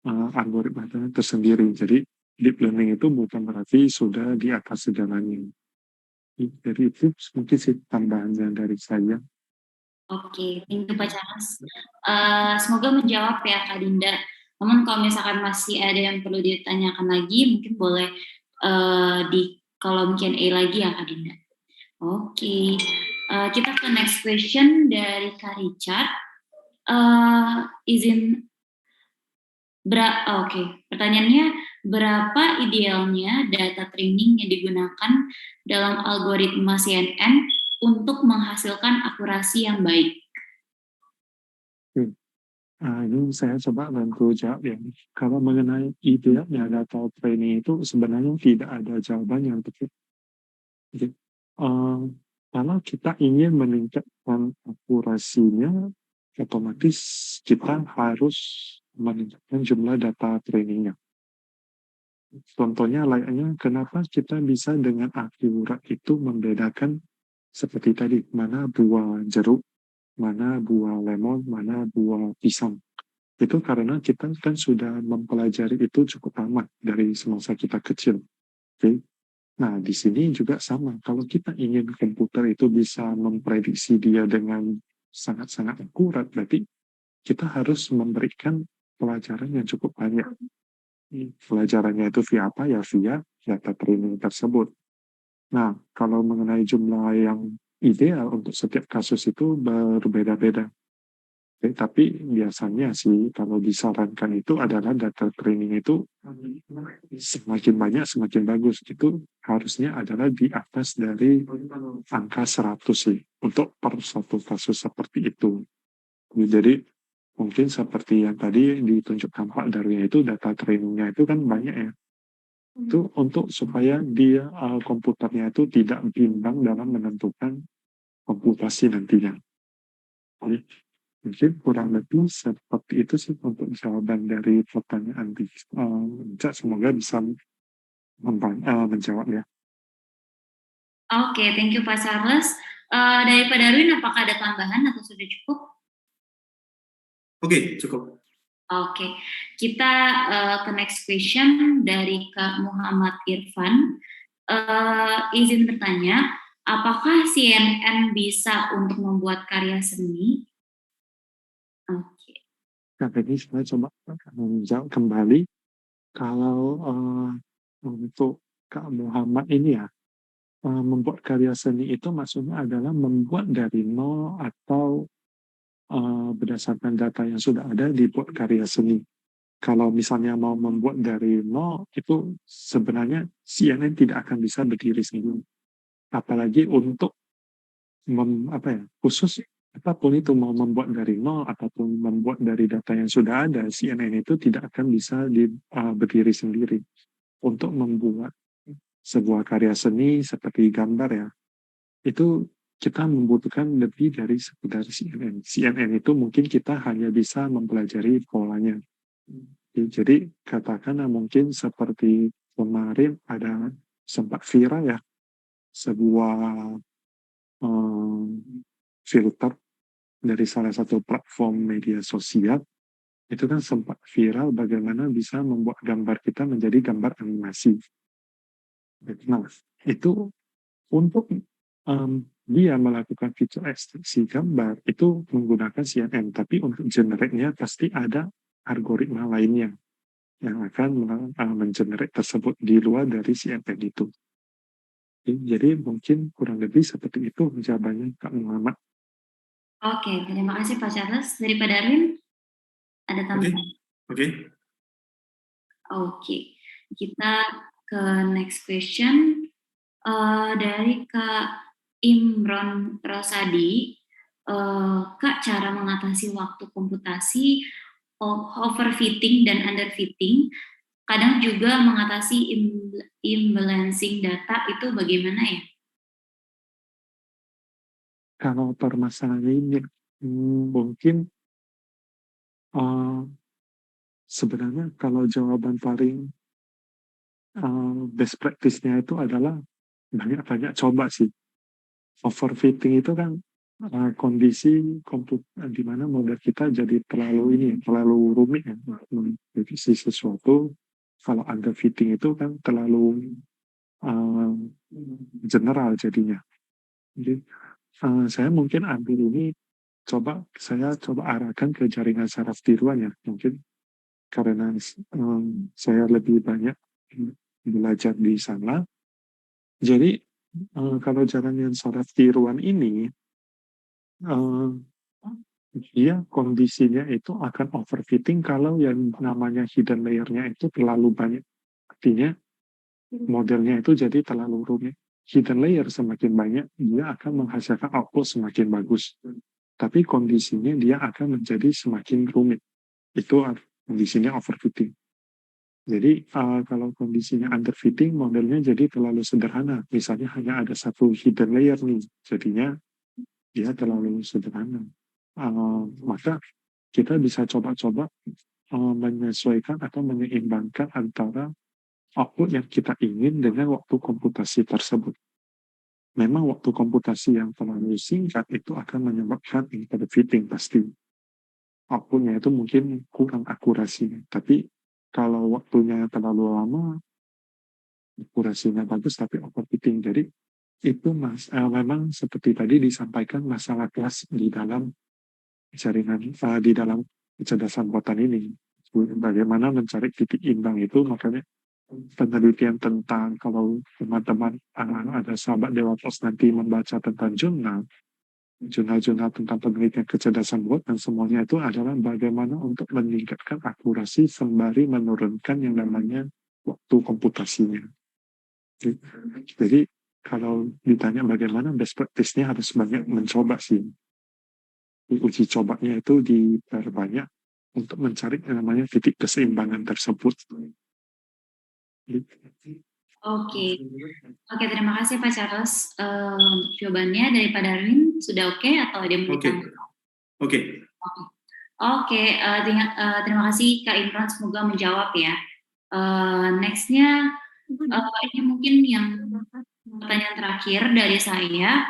algoritma tersendiri. Jadi deep learning itu bukan berarti sudah di atas segalanya. Jadi itu mungkin sih tambahannya dari saya. Oke, thank you Pak Charles. Semoga menjawab ya Kak Dinda. Namun kalau misalkan masih ada yang perlu ditanyakan lagi, mungkin boleh di kolom Q&A lagi ya Kak Dinda. Oke, kita ke next question dari Kak Richard. Pertanyaannya, berapa idealnya data training yang digunakan dalam algoritma CNN untuk menghasilkan akurasi yang baik? Ini saya coba bantu jawab ya. Kalau mengenai idealnya data training itu sebenarnya tidak ada jawaban yang tepat. Jadi, kalau kita ingin meningkatkan akurasinya, otomatis kita harus meningkatkan jumlah data trainingnya. Contohnya layaknya kenapa kita bisa dengan akurat itu membedakan seperti tadi, mana buah jeruk, mana buah lemon, mana buah pisang. Itu karena kita kan sudah mempelajari itu cukup lama dari semasa kita kecil. Oke. Nah, di sini juga sama. Kalau kita ingin komputer itu bisa memprediksi dia dengan sangat-sangat akurat, berarti kita harus memberikan pelajaran yang cukup banyak. Pelajarannya itu via apa? Ya via data training tersebut. Nah, kalau mengenai jumlah yang ideal untuk setiap kasus itu berbeda-beda. Oke, tapi biasanya sih kalau disarankan itu adalah data training itu semakin banyak semakin bagus. Itu harusnya adalah di atas dari angka 100 sih untuk per satu kasus seperti itu. Jadi mungkin seperti yang tadi ditunjukkan Pak Darwin itu data trainingnya itu kan banyak ya. Itu untuk supaya dia komputernya itu tidak bimbang dalam menentukan komputasi nantinya. Jadi, mungkin kurang lebih seperti itu sih untuk jawaban dari pertanyaan semoga bisa menjawab ya. Oke, thank you Pak Charles. Dari Pak Darwin, apakah ada tambahan atau sudah cukup? Oke, cukup. Oke, kita ke next question dari Kak Muhammad Irfan. Izin bertanya, apakah CNN bisa untuk membuat karya seni? Oke. Nah, ini saya coba menjawab kembali. Kalau untuk Kak Muhammad ini ya, membuat karya seni itu maksudnya adalah membuat dari nol atau berdasarkan data yang sudah ada dibuat karya seni. Kalau misalnya mau membuat dari nol, itu sebenarnya CNN tidak akan bisa berdiri sendiri. Apalagi untuk khusus apapun itu mau membuat dari nol ataupun membuat dari data yang sudah ada, CNN itu tidak akan bisa berdiri sendiri untuk membuat sebuah karya seni seperti gambar ya. Itu kita membutuhkan lebih dari sekedar CNN. CNN itu mungkin kita hanya bisa mempelajari polanya. Jadi katakanlah mungkin seperti kemarin ada sempat viral ya sebuah filter dari salah satu platform media sosial itu kan sempat viral bagaimana bisa membuat gambar kita menjadi gambar animasi. Nah, itu untuk dia melakukan fitur ekstraksi gambar itu menggunakan CNN, tapi untuk generate-nya pasti ada algoritma lainnya yang akan mengenerate tersebut di luar dari CNN itu. Jadi mungkin kurang lebih seperti itu jawabannya Kak Muhammad. Oke, terima kasih Pak Charles. Dari Pak Darwin, ada tambahan? Oke. Oke, kita ke next question dari Kak Imron Rosadi. Kak, cara mengatasi waktu komputasi, overfitting dan underfitting, kadang juga mengatasi imbalancing data itu bagaimana ya? Kalau permasalahan ini mungkin sebenarnya kalau jawaban paling best practice-nya itu adalah banyak-banyak coba sih. Overfitting itu kan kondisi di mana model kita jadi terlalu rumit ya, merevisi sesuatu. Kalau under fitting itu kan terlalu uh, general jadinya. Jadi saya mungkin ambil ini, saya coba arahkan ke jaringan saraf tiruan ya, mungkin karena saya lebih banyak belajar di sana. Jadi kalau jaringan saraf tiruan ini, dia kondisinya itu akan overfitting kalau yang namanya hidden layer-nya itu terlalu banyak. Artinya modelnya itu jadi terlalu rumit. Hidden layer semakin banyak, dia akan menghasilkan output semakin bagus. Tapi kondisinya dia akan menjadi semakin rumit. Itu kondisinya overfitting. Jadi kalau kondisinya underfitting, modelnya jadi terlalu sederhana. Misalnya hanya ada satu hidden layer nih, jadinya dia terlalu sederhana. Maka kita bisa coba-coba menyesuaikan atau menyeimbangkan antara output yang kita ingin dengan waktu komputasi tersebut. Memang waktu komputasi yang terlalu singkat itu akan menyebabkan underfitting pasti. Outputnya itu mungkin kurang akurasinya. Tapi kalau waktunya terlalu lama, akurasinya bagus tapi overfitting. Jadi itu memang seperti tadi disampaikan masalah kelas di dalam jaringan, di dalam kecerdasan buatan ini. Bagaimana mencari titik imbang itu, makanya penelitian tentang, kalau teman-teman ada sahabat DevOps nanti membaca tentang jurnal tentang penelitian kecerdasan buatan, semuanya itu adalah bagaimana untuk meningkatkan akurasi sembari menurunkan yang namanya waktu komputasinya. Jadi kalau ditanya bagaimana, best practice-nya harus banyak mencoba sih. Uji cobanya itu diperbanyak untuk mencari yang namanya titik keseimbangan tersebut. Oke, terima kasih Pak Charles untuk jawabannya. Dari Pak Darwin, sudah oke atau ada yang mau ditanya? Oke, terima kasih Kak Imran, semoga menjawab ya. Next-nya, ini mungkin yang pertanyaan terakhir dari saya,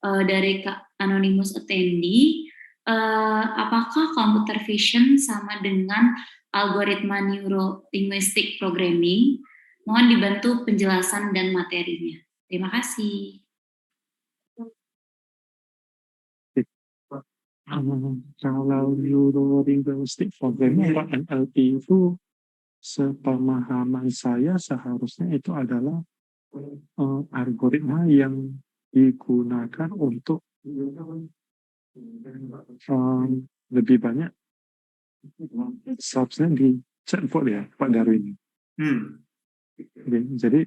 dari Kak Anonymous Attendee. Apakah computer vision sama dengan algoritma neuro-linguistic programming? Mohon dibantu penjelasan dan materinya. Terima kasih. Kalau neuro-linguistic programming atau NLP itu, sepemahaman saya seharusnya itu adalah algoritma yang digunakan untuk lebih banyak seharusnya di chatbot ya Pak Darwin. Jadi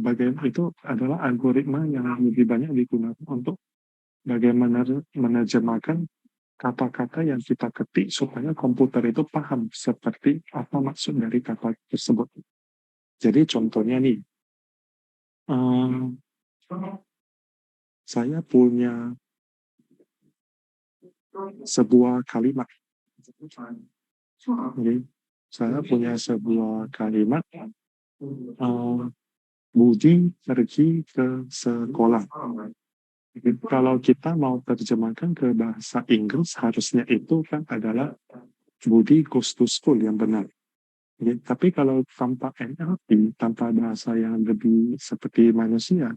bagaimana itu adalah algoritma yang lebih banyak digunakan untuk bagaimana menerjemahkan kata-kata yang kita ketik supaya komputer itu paham seperti apa maksud dari kata tersebut. Jadi contohnya nih, saya punya sebuah kalimat. Jadi, saya punya sebuah kalimat, Budi pergi ke sekolah. Jadi, kalau kita mau terjemahkan ke bahasa Inggris, harusnya itu kan adalah Budi goes to school yang benar. Jadi, tapi kalau tanpa NLP, tanpa bahasa yang lebih seperti manusia,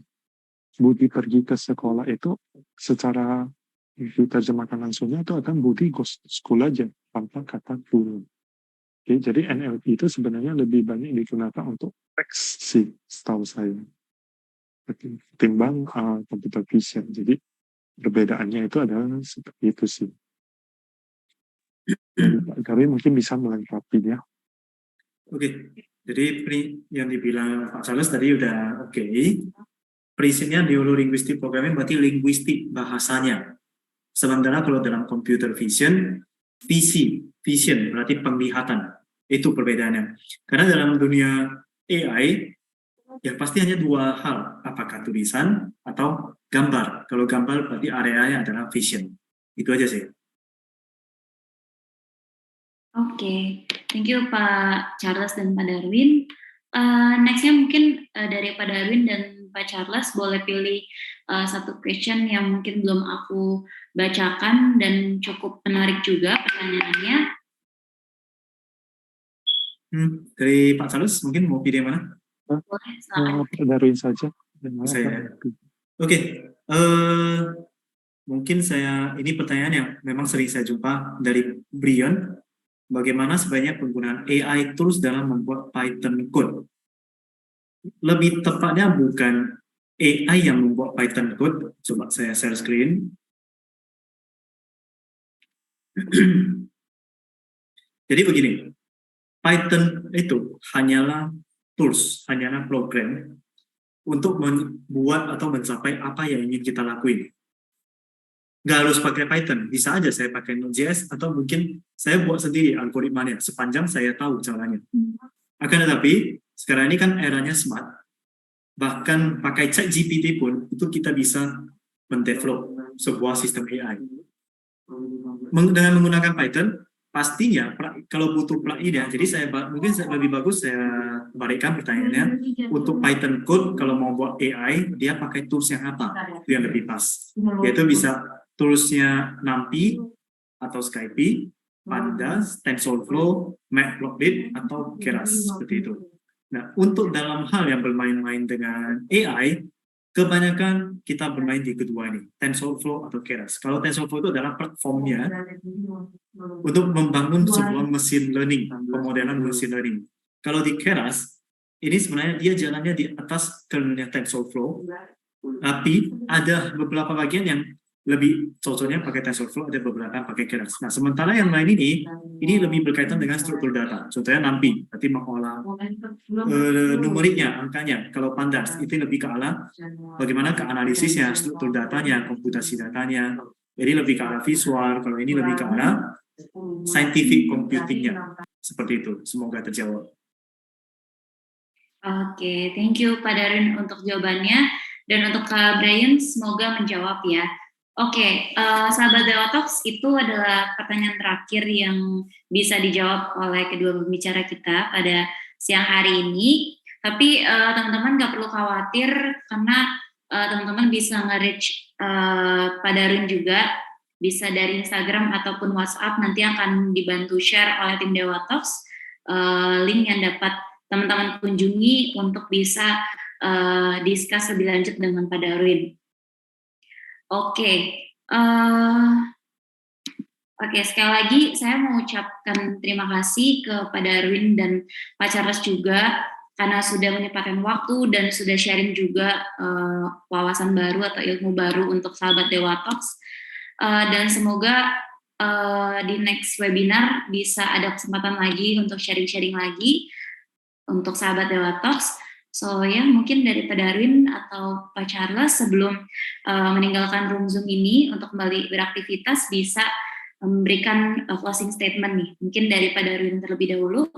Budi pergi ke sekolah itu secara diterjemahkan langsungnya itu akan Budi goes to school aja, tanpa kata guru. Oke, jadi NLP itu sebenarnya lebih banyak digunakan untuk teks sih, setahu saya. Ketimbang computer vision. Jadi perbedaannya itu adalah seperti itu sih. Pak Gawi mungkin bisa melengkapinya. Oke, jadi yang dibilang Pak Charles tadi udah oke. Prinsipnya neuro-linguistic programming berarti linguistik bahasanya. Sementara kalau dalam computer vision berarti penglihatan. Itu perbedaannya. Karena dalam dunia AI, ya pasti hanya dua hal, apakah tulisan atau gambar. Kalau gambar berarti areanya adalah vision. Itu aja sih. Oke, thank you Pak Charles dan Pak Darwin. Next-nya mungkin dari Pak Darwin dan Pak Charles boleh pilih satu question yang mungkin belum aku bacakan dan cukup menarik juga pertanyaannya. Dari Pak Charles, mungkin mau pilih yang mana? Boleh, silakan. Pak Darwin saja. Saya. Oke, mungkin ini pertanyaan yang memang sering saya jumpa dari Brian. Bagaimana sebenarnya penggunaan AI tools dalam membuat Python code? Lebih tepatnya bukan AI yang membuat Python code. Coba saya share screen. Jadi begini, Python itu hanyalah tools, hanyalah program untuk membuat atau mencapai apa yang ingin kita lakuin. Nggak harus pakai Python, bisa aja saya pakai Node.js atau mungkin saya buat sendiri algoritmanya sepanjang saya tahu caranya. Akan tetapi sekarang ini kan eranya smart, bahkan pakai ChatGPT pun itu kita bisa mendevelop sebuah sistem AI. Dengan menggunakan Python, pastinya kalau butuh plugin ya, jadi mungkin lebih bagus saya balikkan pertanyaannya, untuk Python code kalau mau buat AI dia pakai tools yang apa, itu yang lebih pas, yaitu bisa toolsnya NumPy atau Scipy, Pandas, TensorFlow, Matplotlib atau Keras, seperti itu. Nah, untuk dalam hal yang bermain-main dengan AI, kebanyakan kita bermain di kedua ini, TensorFlow atau Keras. Kalau TensorFlow itu adalah platformnya untuk membangun sebuah mesin learning, pemodelan mesin learning. Kalau di Keras, ini sebenarnya dia jalannya di atas kernelnya TensorFlow, tapi ada beberapa bagian yang lebih cocoknya pakai TensorFlow, ada beberapa pakai Keras. Nah, sementara yang lain ini lebih berkaitan dengan struktur data. Contohnya NumPy, berarti mengolah numeriknya, angkanya. Kalau Pandas, itu lebih ke arah bagaimana ke analisisnya, struktur datanya, komputasi datanya. Jadi lebih ke arah visual, kalau ini lebih ke arah scientific computingnya. Seperti itu, semoga terjawab. Oke, thank you Pak Darwin untuk jawabannya. Dan untuk Kak Brian, semoga menjawab ya. Oke, sahabat Dewa Talks, itu adalah pertanyaan terakhir yang bisa dijawab oleh kedua pembicara kita pada siang hari ini. Tapi teman-teman nggak perlu khawatir karena teman-teman bisa nge-reach Pak Darwin juga, bisa dari Instagram ataupun WhatsApp, nanti akan dibantu share oleh tim Dewa Talks link yang dapat teman-teman kunjungi untuk bisa discuss lebih lanjut dengan Pak Darwin. Oke, sekali lagi saya mengucapkan terima kasih ke Pak Darwin dan Pak Charles juga karena sudah menyempatkan waktu dan sudah sharing juga wawasan baru atau ilmu baru untuk sahabat Dewa Talks. Dan semoga di next webinar bisa ada kesempatan lagi untuk sharing-sharing lagi untuk sahabat Dewa Talks. So ya, mungkin dari Pak Darwin atau Pak Charles sebelum meninggalkan room Zoom ini untuk kembali beraktivitas bisa memberikan closing statement nih. Mungkin dari Pak Darwin terlebih dahulu.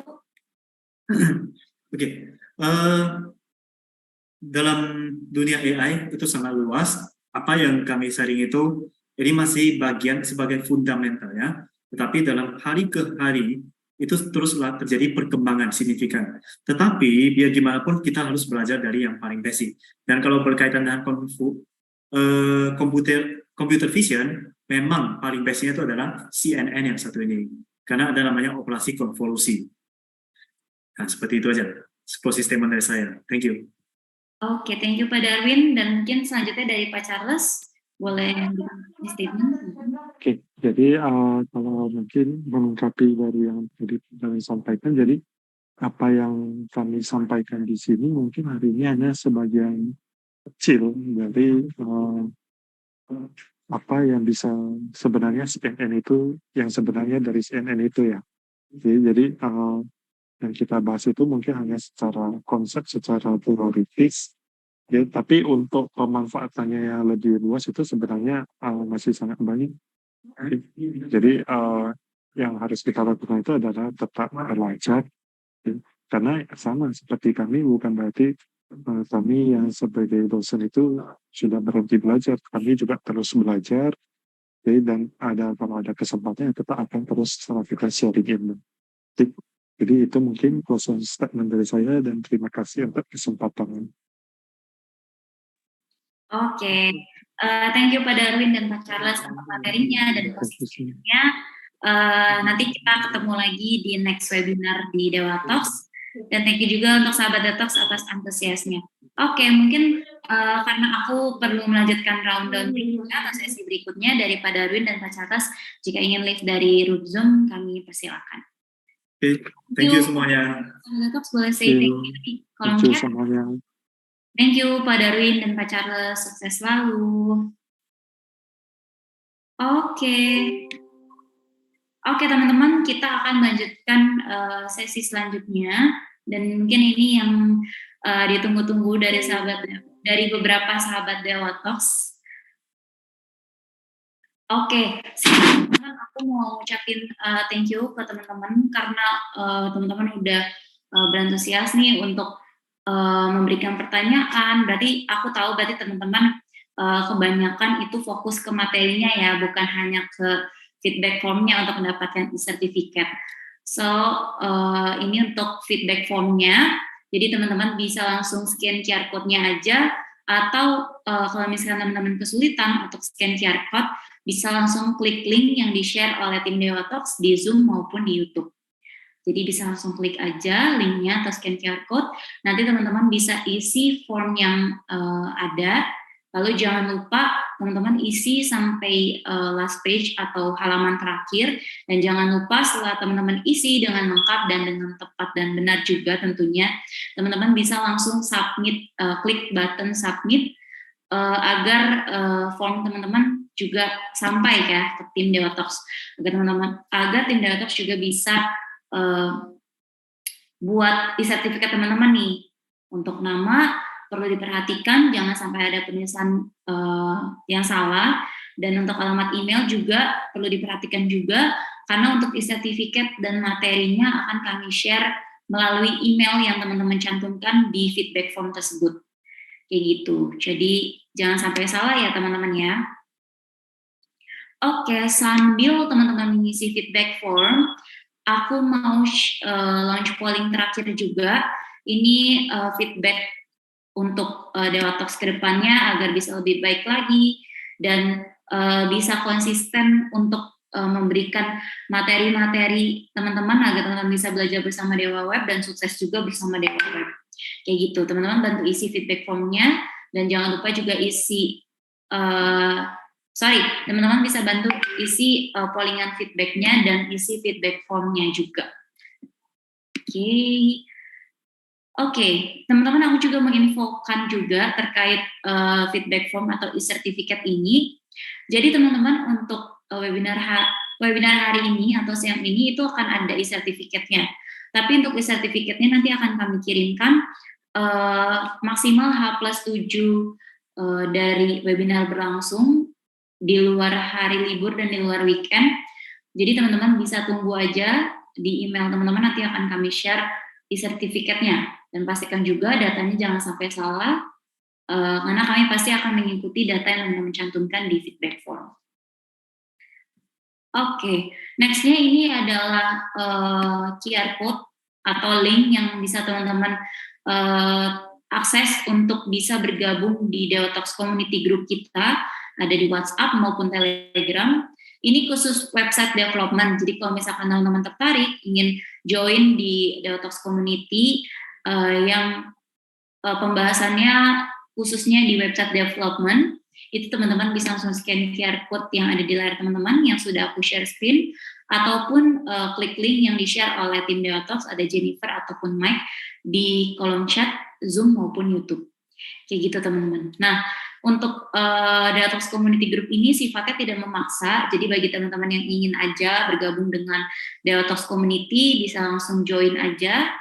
Oke. Dalam dunia AI itu sangat luas. Apa yang kami sharing itu ini masih bagian sebagai fundamentalnya, tetapi dalam hari ke hari itu teruslah terjadi perkembangan signifikan. Tetapi biar gimana pun kita harus belajar dari yang paling basic. Dan kalau berkaitan dengan computer vision, memang paling basicnya itu adalah CNN yang satu ini. Karena ada namanya operasi konvolusi. Nah, seperti itu aja. Closing statement dari saya. Thank you. Oke, thank you Pak Darwin. Dan mungkin selanjutnya dari Pak Charles. Boleh di statement? Oke, jadi kalau mungkin melengkapi dari yang tadi kami sampaikan, jadi apa yang kami sampaikan di sini mungkin hari ini hanya sebagian kecil dari apa yang bisa sebenarnya CNN itu, yang sebenarnya dari CNN itu ya. Jadi yang kita bahas itu mungkin hanya secara konsep, secara teoritis. Ya, tapi untuk pemanfaatannya yang lebih luas itu sebenarnya masih sangat banyak. Jadi yang harus kita lakukan itu adalah tetap belajar, ya. Karena sama seperti kami, bukan berarti kami yang sebagai dosen itu sudah berhenti belajar. Kami juga terus belajar, ya, dan kalau ada kesempatan tetap akan terus kita sharing ilmu. Jadi itu mungkin closing statement dari saya dan terima kasih untuk kesempatan. Oke. Thank you Pak Darwin dan Pak Charles untuk materinya dan posisinya. Nanti kita ketemu lagi di next webinar di Dewa Talks. Dan thank you juga untuk sahabat Detox atas antusiasnya. Oke, mungkin karena aku perlu melanjutkan rundown berikutnya atau sesi berikutnya dari Pak Darwin dan Pak Charles, jika ingin live dari room Zoom, kami persilakan. Oke, thank you semuanya. Sahabat Detox boleh say thank you di kolom chat. Semuanya. Thank you Pak Darwin dan Pak Charles, sukses selalu. Oke teman-teman, kita akan melanjutkan sesi selanjutnya dan mungkin ini yang ditunggu-tunggu dari beberapa sahabat Dewa Talks. Oke, teman-teman, aku mau ucapin thank you ke teman-teman karena teman-teman udah berantusias nih untuk memberikan pertanyaan. Berarti aku tahu berarti teman-teman kebanyakan itu fokus ke materinya ya, bukan hanya ke feedback formnya untuk mendapatkan e-certificate. So, ini untuk feedback formnya, jadi teman-teman bisa langsung scan QR code-nya aja, atau kalau misalnya teman-teman kesulitan untuk scan QR code, bisa langsung klik link yang di-share oleh tim Dewa Talks di Zoom maupun di YouTube. Jadi bisa langsung klik aja linknya atau scan QR code, nanti teman-teman bisa isi form yang ada. Lalu jangan lupa teman-teman isi sampai last page atau halaman terakhir, dan jangan lupa setelah teman-teman isi dengan lengkap dan dengan tepat dan benar juga tentunya, teman-teman bisa langsung submit, klik button submit agar form teman-teman juga sampai ya ke tim Dewa Talks, agar tim Dewa Talks juga bisa buat e-certificate teman-teman nih. Untuk nama perlu diperhatikan, jangan sampai ada penulisan yang salah, dan untuk alamat email juga perlu diperhatikan juga, karena untuk e-certificate dan materinya akan kami share melalui email yang teman-teman cantumkan di feedback form tersebut. Kayak gitu, jadi jangan sampai salah ya teman-teman ya. Oke, sambil teman-teman mengisi feedback form, aku mau launch polling terakhir juga. Ini feedback untuk Dewa Talks ke depannya agar bisa lebih baik lagi dan bisa konsisten untuk memberikan materi-materi teman-teman agar teman-teman bisa belajar bersama Dewa Web dan sukses juga bersama Dewa Web. Kayak gitu, teman-teman bantu isi feedback formnya dan jangan lupa juga isi teman-teman bisa bantu isi pollingan feedbacknya dan isi feedback formnya juga. Oke, teman-teman, aku juga menginfokan juga terkait feedback form atau e-certificate ini. Jadi teman-teman, untuk webinar hari ini atau siang ini itu akan ada e-certificate-nya. Tapi untuk e-certificate-nya nanti akan kami kirimkan maksimal H+7 dari webinar berlangsung di luar hari libur dan di luar weekend. Jadi teman-teman bisa tunggu aja di email teman-teman, nanti akan kami share e-certificate-nya. Dan pastikan juga datanya jangan sampai salah, karena kami pasti akan mengikuti data yang teman-teman cantumkan di feedback form. Oke, nextnya ini adalah QR code atau link yang bisa teman-teman akses untuk bisa bergabung di Dewa Talks Community Group kita, ada di WhatsApp maupun Telegram. Ini khusus website development, jadi kalau misalkan teman-teman tertarik ingin join di Dewa Talks Community yang pembahasannya khususnya di website development, itu teman-teman bisa langsung scan QR code yang ada di layar teman-teman yang sudah aku share screen, ataupun klik link yang di-share oleh tim Dewa Talks, ada Jennifer ataupun Mike di kolom chat Zoom maupun YouTube. Kayak gitu teman-teman. Nah, untuk Dewa Talks Community Group ini sifatnya tidak memaksa, jadi bagi teman-teman yang ingin aja bergabung dengan Dewa Talks Community bisa langsung join aja.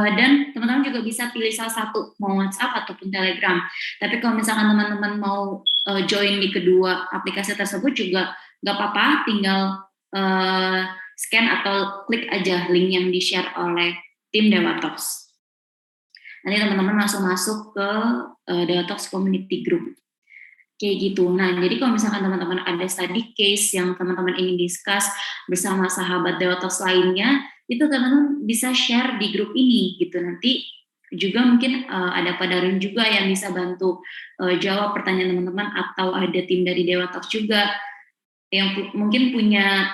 Dan teman-teman juga bisa pilih salah satu, mau WhatsApp ataupun Telegram. Tapi kalau misalkan teman-teman mau join di kedua aplikasi tersebut juga nggak apa-apa, tinggal scan atau klik aja link yang di-share oleh tim Dewa Talks. Nanti teman-teman langsung masuk ke Dewa Talks Community Group. Kayak gitu. Nah, jadi kalau misalkan teman-teman ada study case yang teman-teman ingin discuss bersama sahabat Dewa Talks lainnya, itu teman-teman bisa share di grup ini gitu. Nanti juga mungkin ada Pak Darwin juga yang bisa bantu jawab pertanyaan teman-teman, atau ada tim dari Dewa Talks juga yang mungkin punya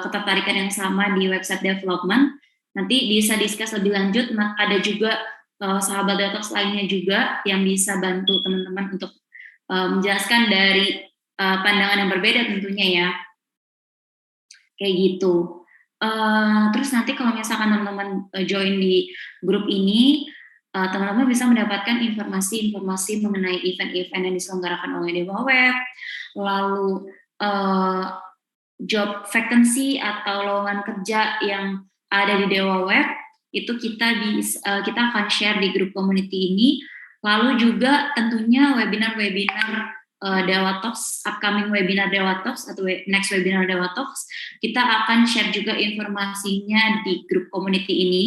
ketertarikan yang sama di website development. Nanti bisa discuss lebih lanjut. Ada juga sahabat Dewa Talks lainnya juga yang bisa bantu teman-teman untuk menjelaskan dari pandangan yang berbeda tentunya ya. Kayak gitu. Terus nanti kalau misalkan teman-teman join di grup ini, teman-teman bisa mendapatkan informasi-informasi mengenai event-event yang diselenggarakan oleh Dewa Web, lalu job vacancy atau lowongan kerja yang ada di Dewa Web, itu kita akan share di grup community ini. Lalu juga tentunya webinar-webinar Dewa Talks, upcoming webinar Dewa Talks atau next webinar Dewa Talks, kita akan share juga informasinya di grup community ini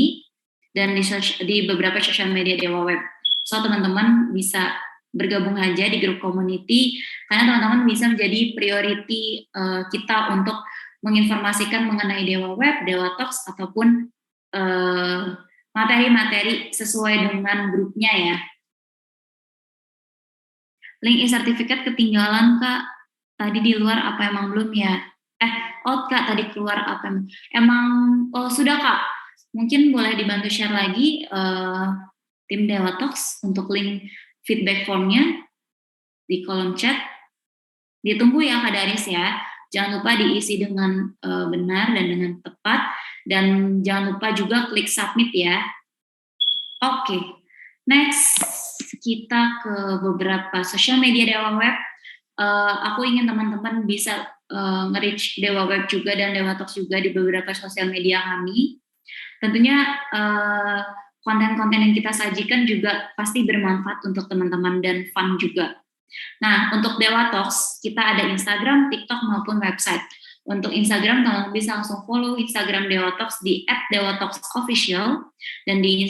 dan di beberapa sosial media Dewa Web. So teman-teman bisa bergabung aja di grup community, karena teman-teman bisa menjadi priority kita untuk menginformasikan mengenai Dewa Web, Dewa Talks, ataupun materi-materi sesuai dengan grupnya ya. Link e-certificate ketinggalan Kak, tadi di luar apa emang belum ya? Kak tadi keluar apa emang sudah Kak, mungkin boleh dibantu share lagi tim Dewa Talks untuk link feedback formnya di kolom chat. Ditunggu ya Kak Daris ya, jangan lupa diisi dengan benar dan dengan tepat, dan jangan lupa juga klik submit ya. Oke. Next, kita ke beberapa sosial media Dewa Web. Aku ingin teman-teman bisa nge-reach Dewa Web juga dan Dewa Talks juga di beberapa sosial media kami. Tentunya konten-konten yang kita sajikan juga pasti bermanfaat untuk teman-teman dan fun juga. Nah, untuk Dewa Talks, kita ada Instagram, TikTok, maupun website. Untuk Instagram, teman-teman bisa langsung follow Instagram Dewa Talks di @dewatalksofficial, dan di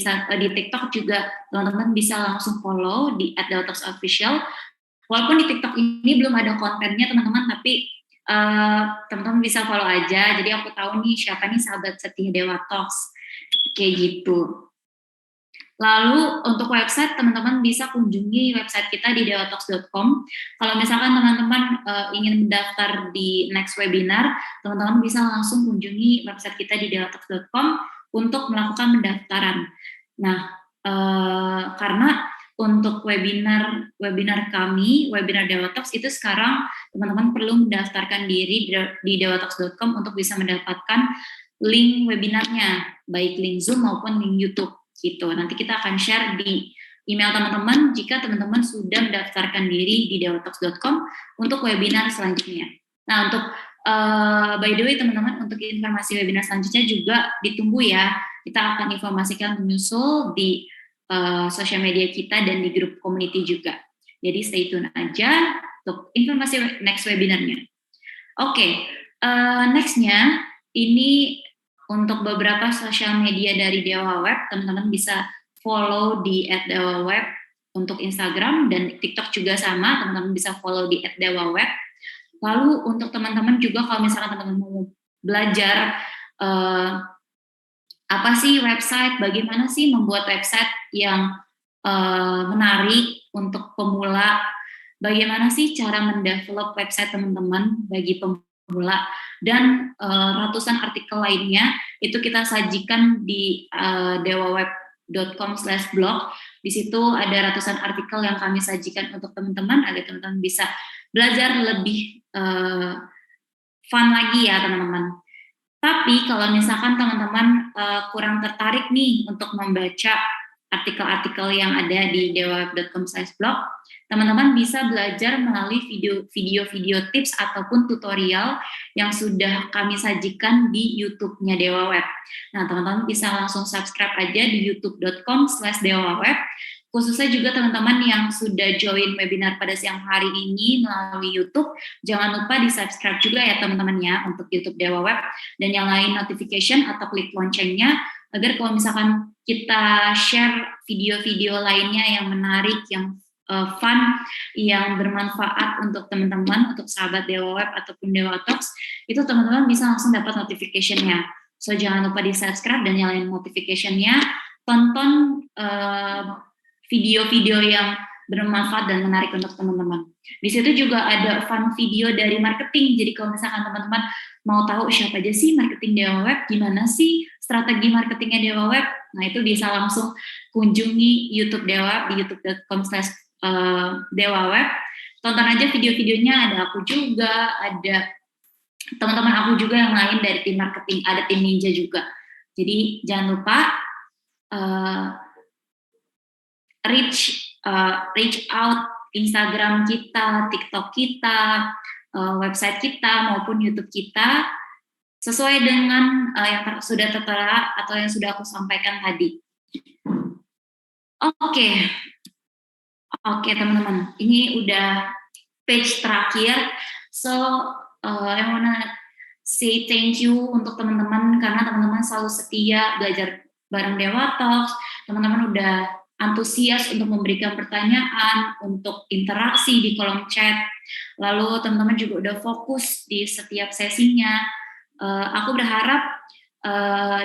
TikTok juga teman-teman bisa langsung follow di @dewatalksofficial. Walaupun di TikTok ini belum ada kontennya teman-teman, tapi teman-teman bisa follow aja. Jadi aku tahu nih siapa nih sahabat setia Dewa Talks, kayak gitu. Lalu untuk website, teman-teman bisa kunjungi website kita di dewatalks.com. Kalau misalkan teman-teman ingin mendaftar di next webinar, teman-teman bisa langsung kunjungi website kita di dewatalks.com untuk melakukan pendaftaran. Nah, karena untuk webinar kami, webinar Dewa Talks itu sekarang teman-teman perlu mendaftarkan diri di dewatalks.com untuk bisa mendapatkan link webinarnya, baik link Zoom maupun link YouTube. Gitu. Nanti kita akan share di email teman-teman jika teman-teman sudah mendaftarkan diri di dewatalks.com untuk webinar selanjutnya. Nah, untuk by the way teman-teman, untuk informasi webinar selanjutnya juga ditunggu ya. Kita akan informasikan menyusul di sosial media kita dan di grup community juga. Jadi stay tune aja untuk informasi next webinarnya. Oke, nextnya ini untuk beberapa sosial media dari Dewa Web, teman-teman bisa follow di @dewaweb untuk Instagram, dan TikTok juga sama, teman-teman bisa follow di @dewaweb. Lalu untuk teman-teman juga kalau misalkan teman-teman mau belajar apa sih website, bagaimana sih membuat website yang menarik untuk pemula, bagaimana sih cara mendevelop website teman-teman bagi pemula, dan ratusan artikel lainnya itu kita sajikan di dewaweb.com/blog. Di situ ada ratusan artikel yang kami sajikan untuk teman-teman agar teman-teman bisa belajar lebih fun lagi ya teman-teman. Tapi kalau misalkan teman-teman kurang tertarik nih untuk membaca artikel-artikel yang ada di dewaweb.com/blog, teman-teman bisa belajar melalui video-video tips ataupun tutorial yang sudah kami sajikan di YouTube-nya Dewa Web. Nah, teman-teman bisa langsung subscribe aja di youtube.com/dewaweb. Khususnya juga teman-teman yang sudah join webinar pada siang hari ini melalui YouTube, jangan lupa di-subscribe juga ya teman-teman ya untuk YouTube Dewa Web, dan yang lain notification atau klik loncengnya, agar kalau misalkan kita share video-video lainnya yang menarik, yang fun, yang bermanfaat untuk teman-teman, untuk sahabat Dewa Web ataupun Dewa Talks, itu teman-teman bisa langsung dapat notification-nya. So, jangan lupa di-subscribe dan nyalain notification-nya. tonton video-video yang bermanfaat dan menarik untuk teman-teman. Di situ juga ada fun video dari marketing. Jadi kalau misalkan teman-teman mau tahu siapa aja sih marketing Dewa Web, gimana sih strategi marketingnya Dewa Web, nah itu bisa langsung kunjungi YouTube Dewa di youtube.com/Dewa Web. Tonton aja video-videonya, ada aku juga, ada teman-teman aku juga yang lain dari tim marketing, ada tim Ninja juga. Jadi jangan lupa reach out Instagram kita, TikTok kita, website kita maupun YouTube kita sesuai dengan yang sudah tertera atau yang sudah aku sampaikan tadi. Oke, teman-teman, ini udah page terakhir. So I wanna say thank you untuk teman-teman karena teman-teman selalu setia belajar bareng Dewa Talks. Teman-teman udah antusias untuk memberikan pertanyaan, untuk interaksi di kolom chat. Lalu teman-teman juga udah fokus di setiap sesinya. Aku berharap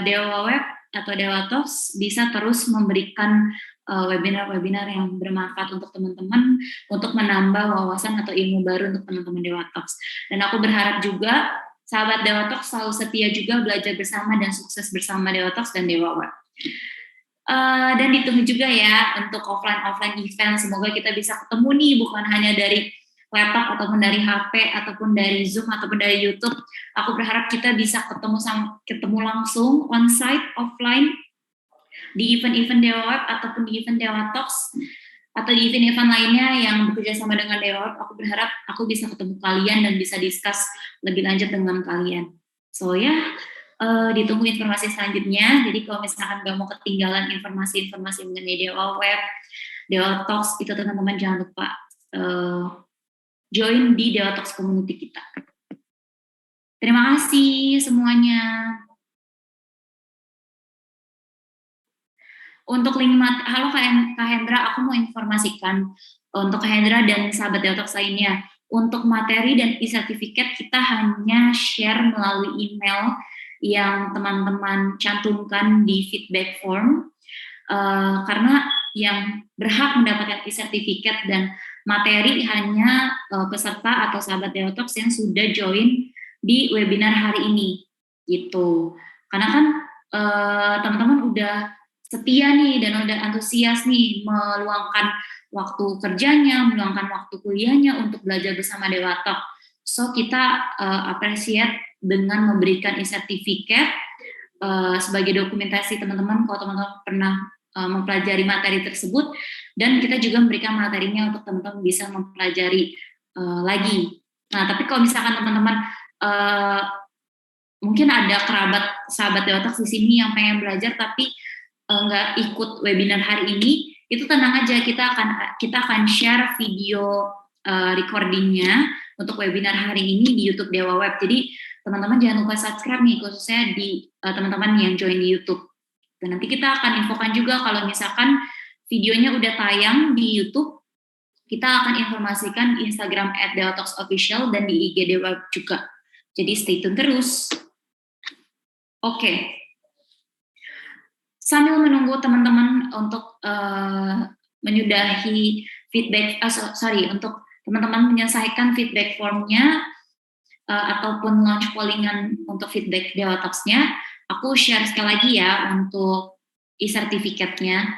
Dewa Web atau Dewa Talks bisa terus memberikan webinar-webinar yang bermanfaat untuk teman-teman, untuk menambah wawasan atau ilmu baru untuk teman-teman Dewa Talks. Dan aku berharap juga sahabat Dewa Talks selalu setia juga belajar bersama dan sukses bersama Dewa Talks dan Dewa Web. Dan ditunggu juga ya untuk offline event. Semoga kita bisa ketemu nih, bukan hanya dari laptop ataupun dari HP ataupun dari Zoom ataupun dari YouTube. Aku berharap kita bisa ketemu langsung on-site, offline di event-event Dewa Web ataupun di event Dewa Talks atau di event-event lainnya yang bekerja sama dengan Dewa Web. Aku berharap aku bisa ketemu kalian dan bisa discuss lebih lanjut dengan kalian. So ya, ditunggu informasi selanjutnya. Jadi kalau misalkan nggak mau ketinggalan informasi-informasi mengenai Dewa Web, Dewa Talks, itu teman-teman jangan lupa join di Dewa Talks community kita. Terima kasih semuanya. Untuk link halo Kak Hendra, aku mau informasikan untuk Kak Hendra dan sahabat Dewa Talks lainnya. Untuk materi dan e-sertifikat kita hanya share melalui email yang teman-teman cantumkan di feedback form, karena yang berhak mendapatkan e-sertifikat dan materi hanya peserta atau sahabat Dewa Talks yang sudah join di webinar hari ini, gitu. Karena kan teman-teman udah setia nih dan udah antusias nih meluangkan waktu kerjanya, meluangkan waktu kuliahnya untuk belajar bersama Dewa Talks. So kita appreciate dengan memberikan e-sertifikat sebagai dokumentasi teman-teman kalau teman-teman pernah mempelajari materi tersebut, dan kita juga memberikan materinya untuk teman-teman bisa mempelajari lagi. Nah, tapi kalau misalkan teman-teman mungkin ada kerabat sahabat Dewa Talks di sini yang pengen belajar tapi nggak ikut webinar hari ini, itu tenang aja, kita akan share video recordingnya untuk webinar hari ini di YouTube Dewa Web. Jadi teman-teman jangan lupa subscribe nih, khususnya di teman-teman yang join di YouTube. Dan nanti kita akan infokan juga kalau misalkan videonya udah tayang di YouTube, kita akan informasikan Instagram @dewatalksofficial dan di IG Dewa Web juga. Jadi stay tune terus. Oke. Sambil menunggu teman-teman untuk menyudahi feedback, untuk teman-teman menyelesaikan feedback formnya ataupun launch pollingan untuk feedback Dewa Talks-nya, aku share sekali lagi ya untuk e-sertifikatnya.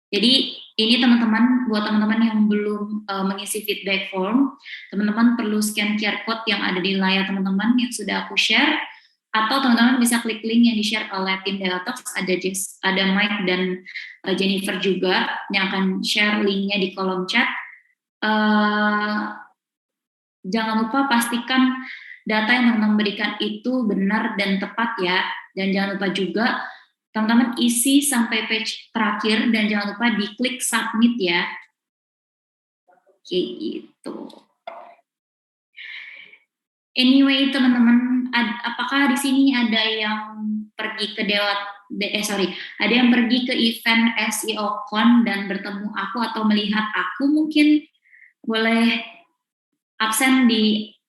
Jadi ini teman-teman, buat teman-teman yang belum mengisi feedback form, teman-teman perlu scan QR code yang ada di layar teman-teman yang sudah aku share, atau teman-teman bisa klik link yang di-share oleh tim Dewa Talks. Ada Mike dan Jennifer juga yang akan share linknya di kolom chat. Jangan lupa pastikan data yang teman-teman berikan itu benar dan tepat ya. Dan jangan lupa juga teman-teman isi sampai page terakhir dan jangan lupa diklik submit ya. Oke, gitu. Anyway, teman-teman, apakah di sini ada yang pergi ke ada yang pergi ke event SEOcon dan bertemu aku atau melihat aku? Mungkin boleh absen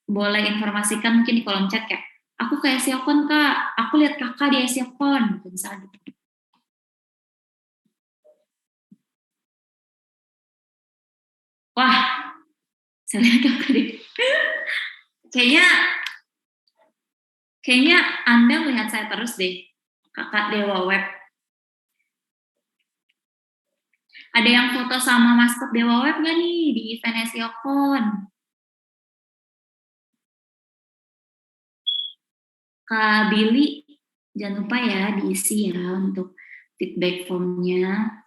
boleh informasikan mungkin di kolom chat kayak, aku ke SEOcon Kak, aku lihat kakak di SEOcon, misalnya gitu. Wah, saya lihat tadi. Kayaknya Anda melihat saya terus deh, Kakak Dewa Web. Ada yang foto sama maskot Dewa Web nggak nih di event SEOcon? Kak Billy, jangan lupa ya diisi ya untuk feedback formnya.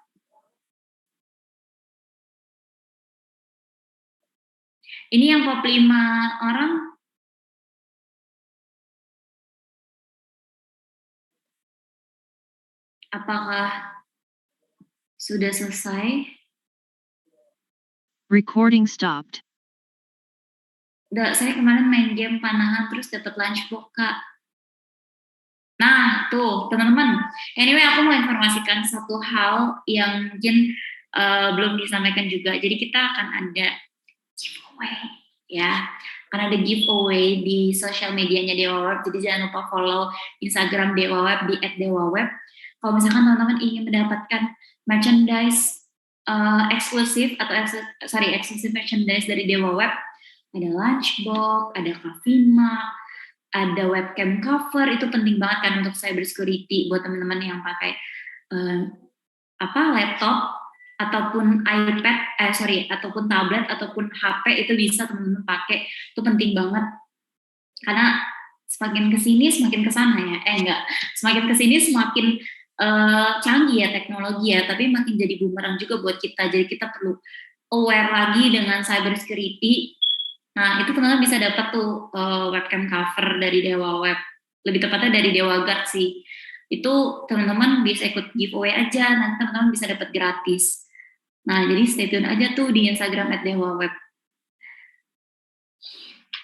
Ini yang top 5 orang. Apakah sudah selesai? Recording stopped. Saya kemarin main game panahan terus dapat lunchbox, Kak. Nah, tuh teman-teman. Anyway, aku mau informasikan satu hal yang mungkin belum disampaikan juga. Jadi kita akan ada giveaway, ya. Akan ada giveaway di sosial medianya Dewa Web. Jadi jangan lupa follow Instagram Dewa Web di @dewaweb. Kalau misalkan teman-teman ingin mendapatkan merchandise eksklusif atau eksklusif merchandise dari Dewa Web, ada lunchbox, ada coffee mug, ada webcam cover, itu penting banget kan untuk cyber security buat teman-teman yang pakai laptop ataupun iPad, ataupun tablet ataupun HP, itu bisa teman-teman pakai, itu penting banget karena semakin kesini semakin kesana ya, semakin kesini semakin canggih ya teknologi ya, tapi makin jadi bumerang juga buat kita, jadi kita perlu aware lagi dengan cyber security. Nah, itu teman-teman bisa dapat tuh webcam cover dari Dewa Web. Lebih tepatnya dari Dewa Guard sih. Itu teman-teman bisa ikut giveaway aja, nanti teman-teman bisa dapat gratis. Nah, jadi stay tune aja tuh di Instagram @dewaweb.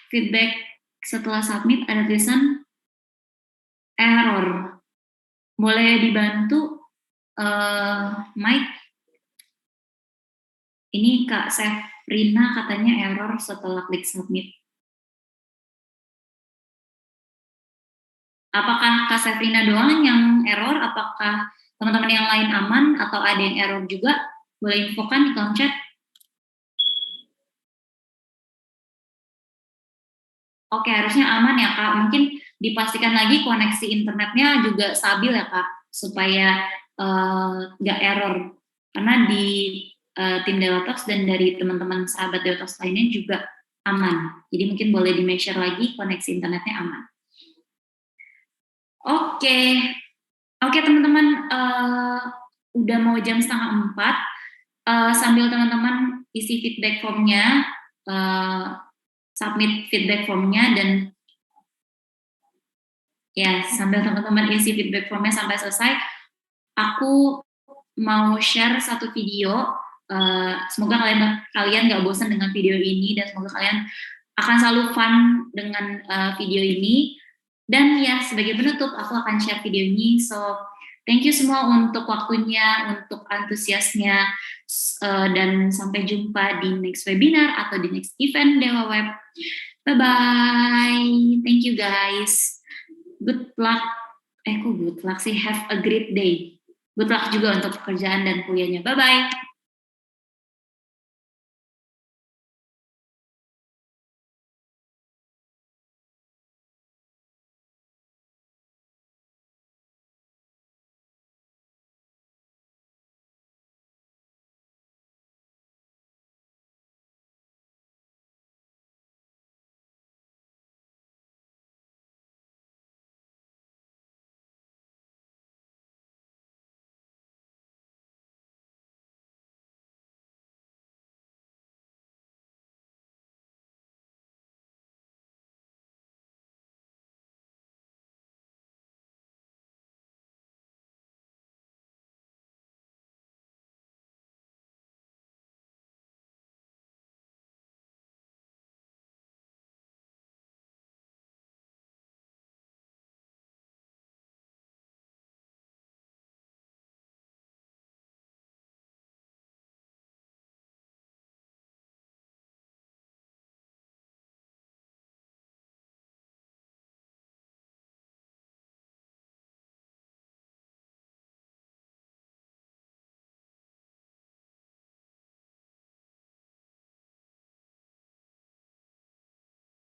Feedback setelah submit ada tulisan error. Boleh dibantu, Mike? Ini Kak Sefrina katanya error setelah klik submit. Apakah Kak Sefrina doang yang error? Apakah teman-teman yang lain aman? Atau ada yang error juga? Boleh infokan di kolom chat. Oke, harusnya aman ya Kak. Mungkin dipastikan lagi koneksi internetnya juga stabil ya Kak, supaya nggak error. Karena di tim Dewa Talks dan dari teman-teman sahabat Dewa Talks lainnya juga aman. Jadi mungkin boleh di-measure lagi koneksi internetnya aman. Oke teman-teman, udah mau jam 3:30. Sambil teman-teman isi feedback formnya, submit feedback formnya, dan ya sambil teman-teman isi feedback formnya sampai selesai, aku mau share satu video. Semoga kalian gak bosan dengan video ini, dan semoga kalian akan selalu fun dengan video ini. Dan ya, sebagai penutup aku akan share video ini. So thank you semua untuk waktunya, untuk antusiasnya, dan sampai jumpa di next webinar atau di next event Dewa Web. Bye bye, thank you guys. Good luck. Good luck sih, have a great day. Good luck juga untuk pekerjaan dan kuliahnya. Bye bye.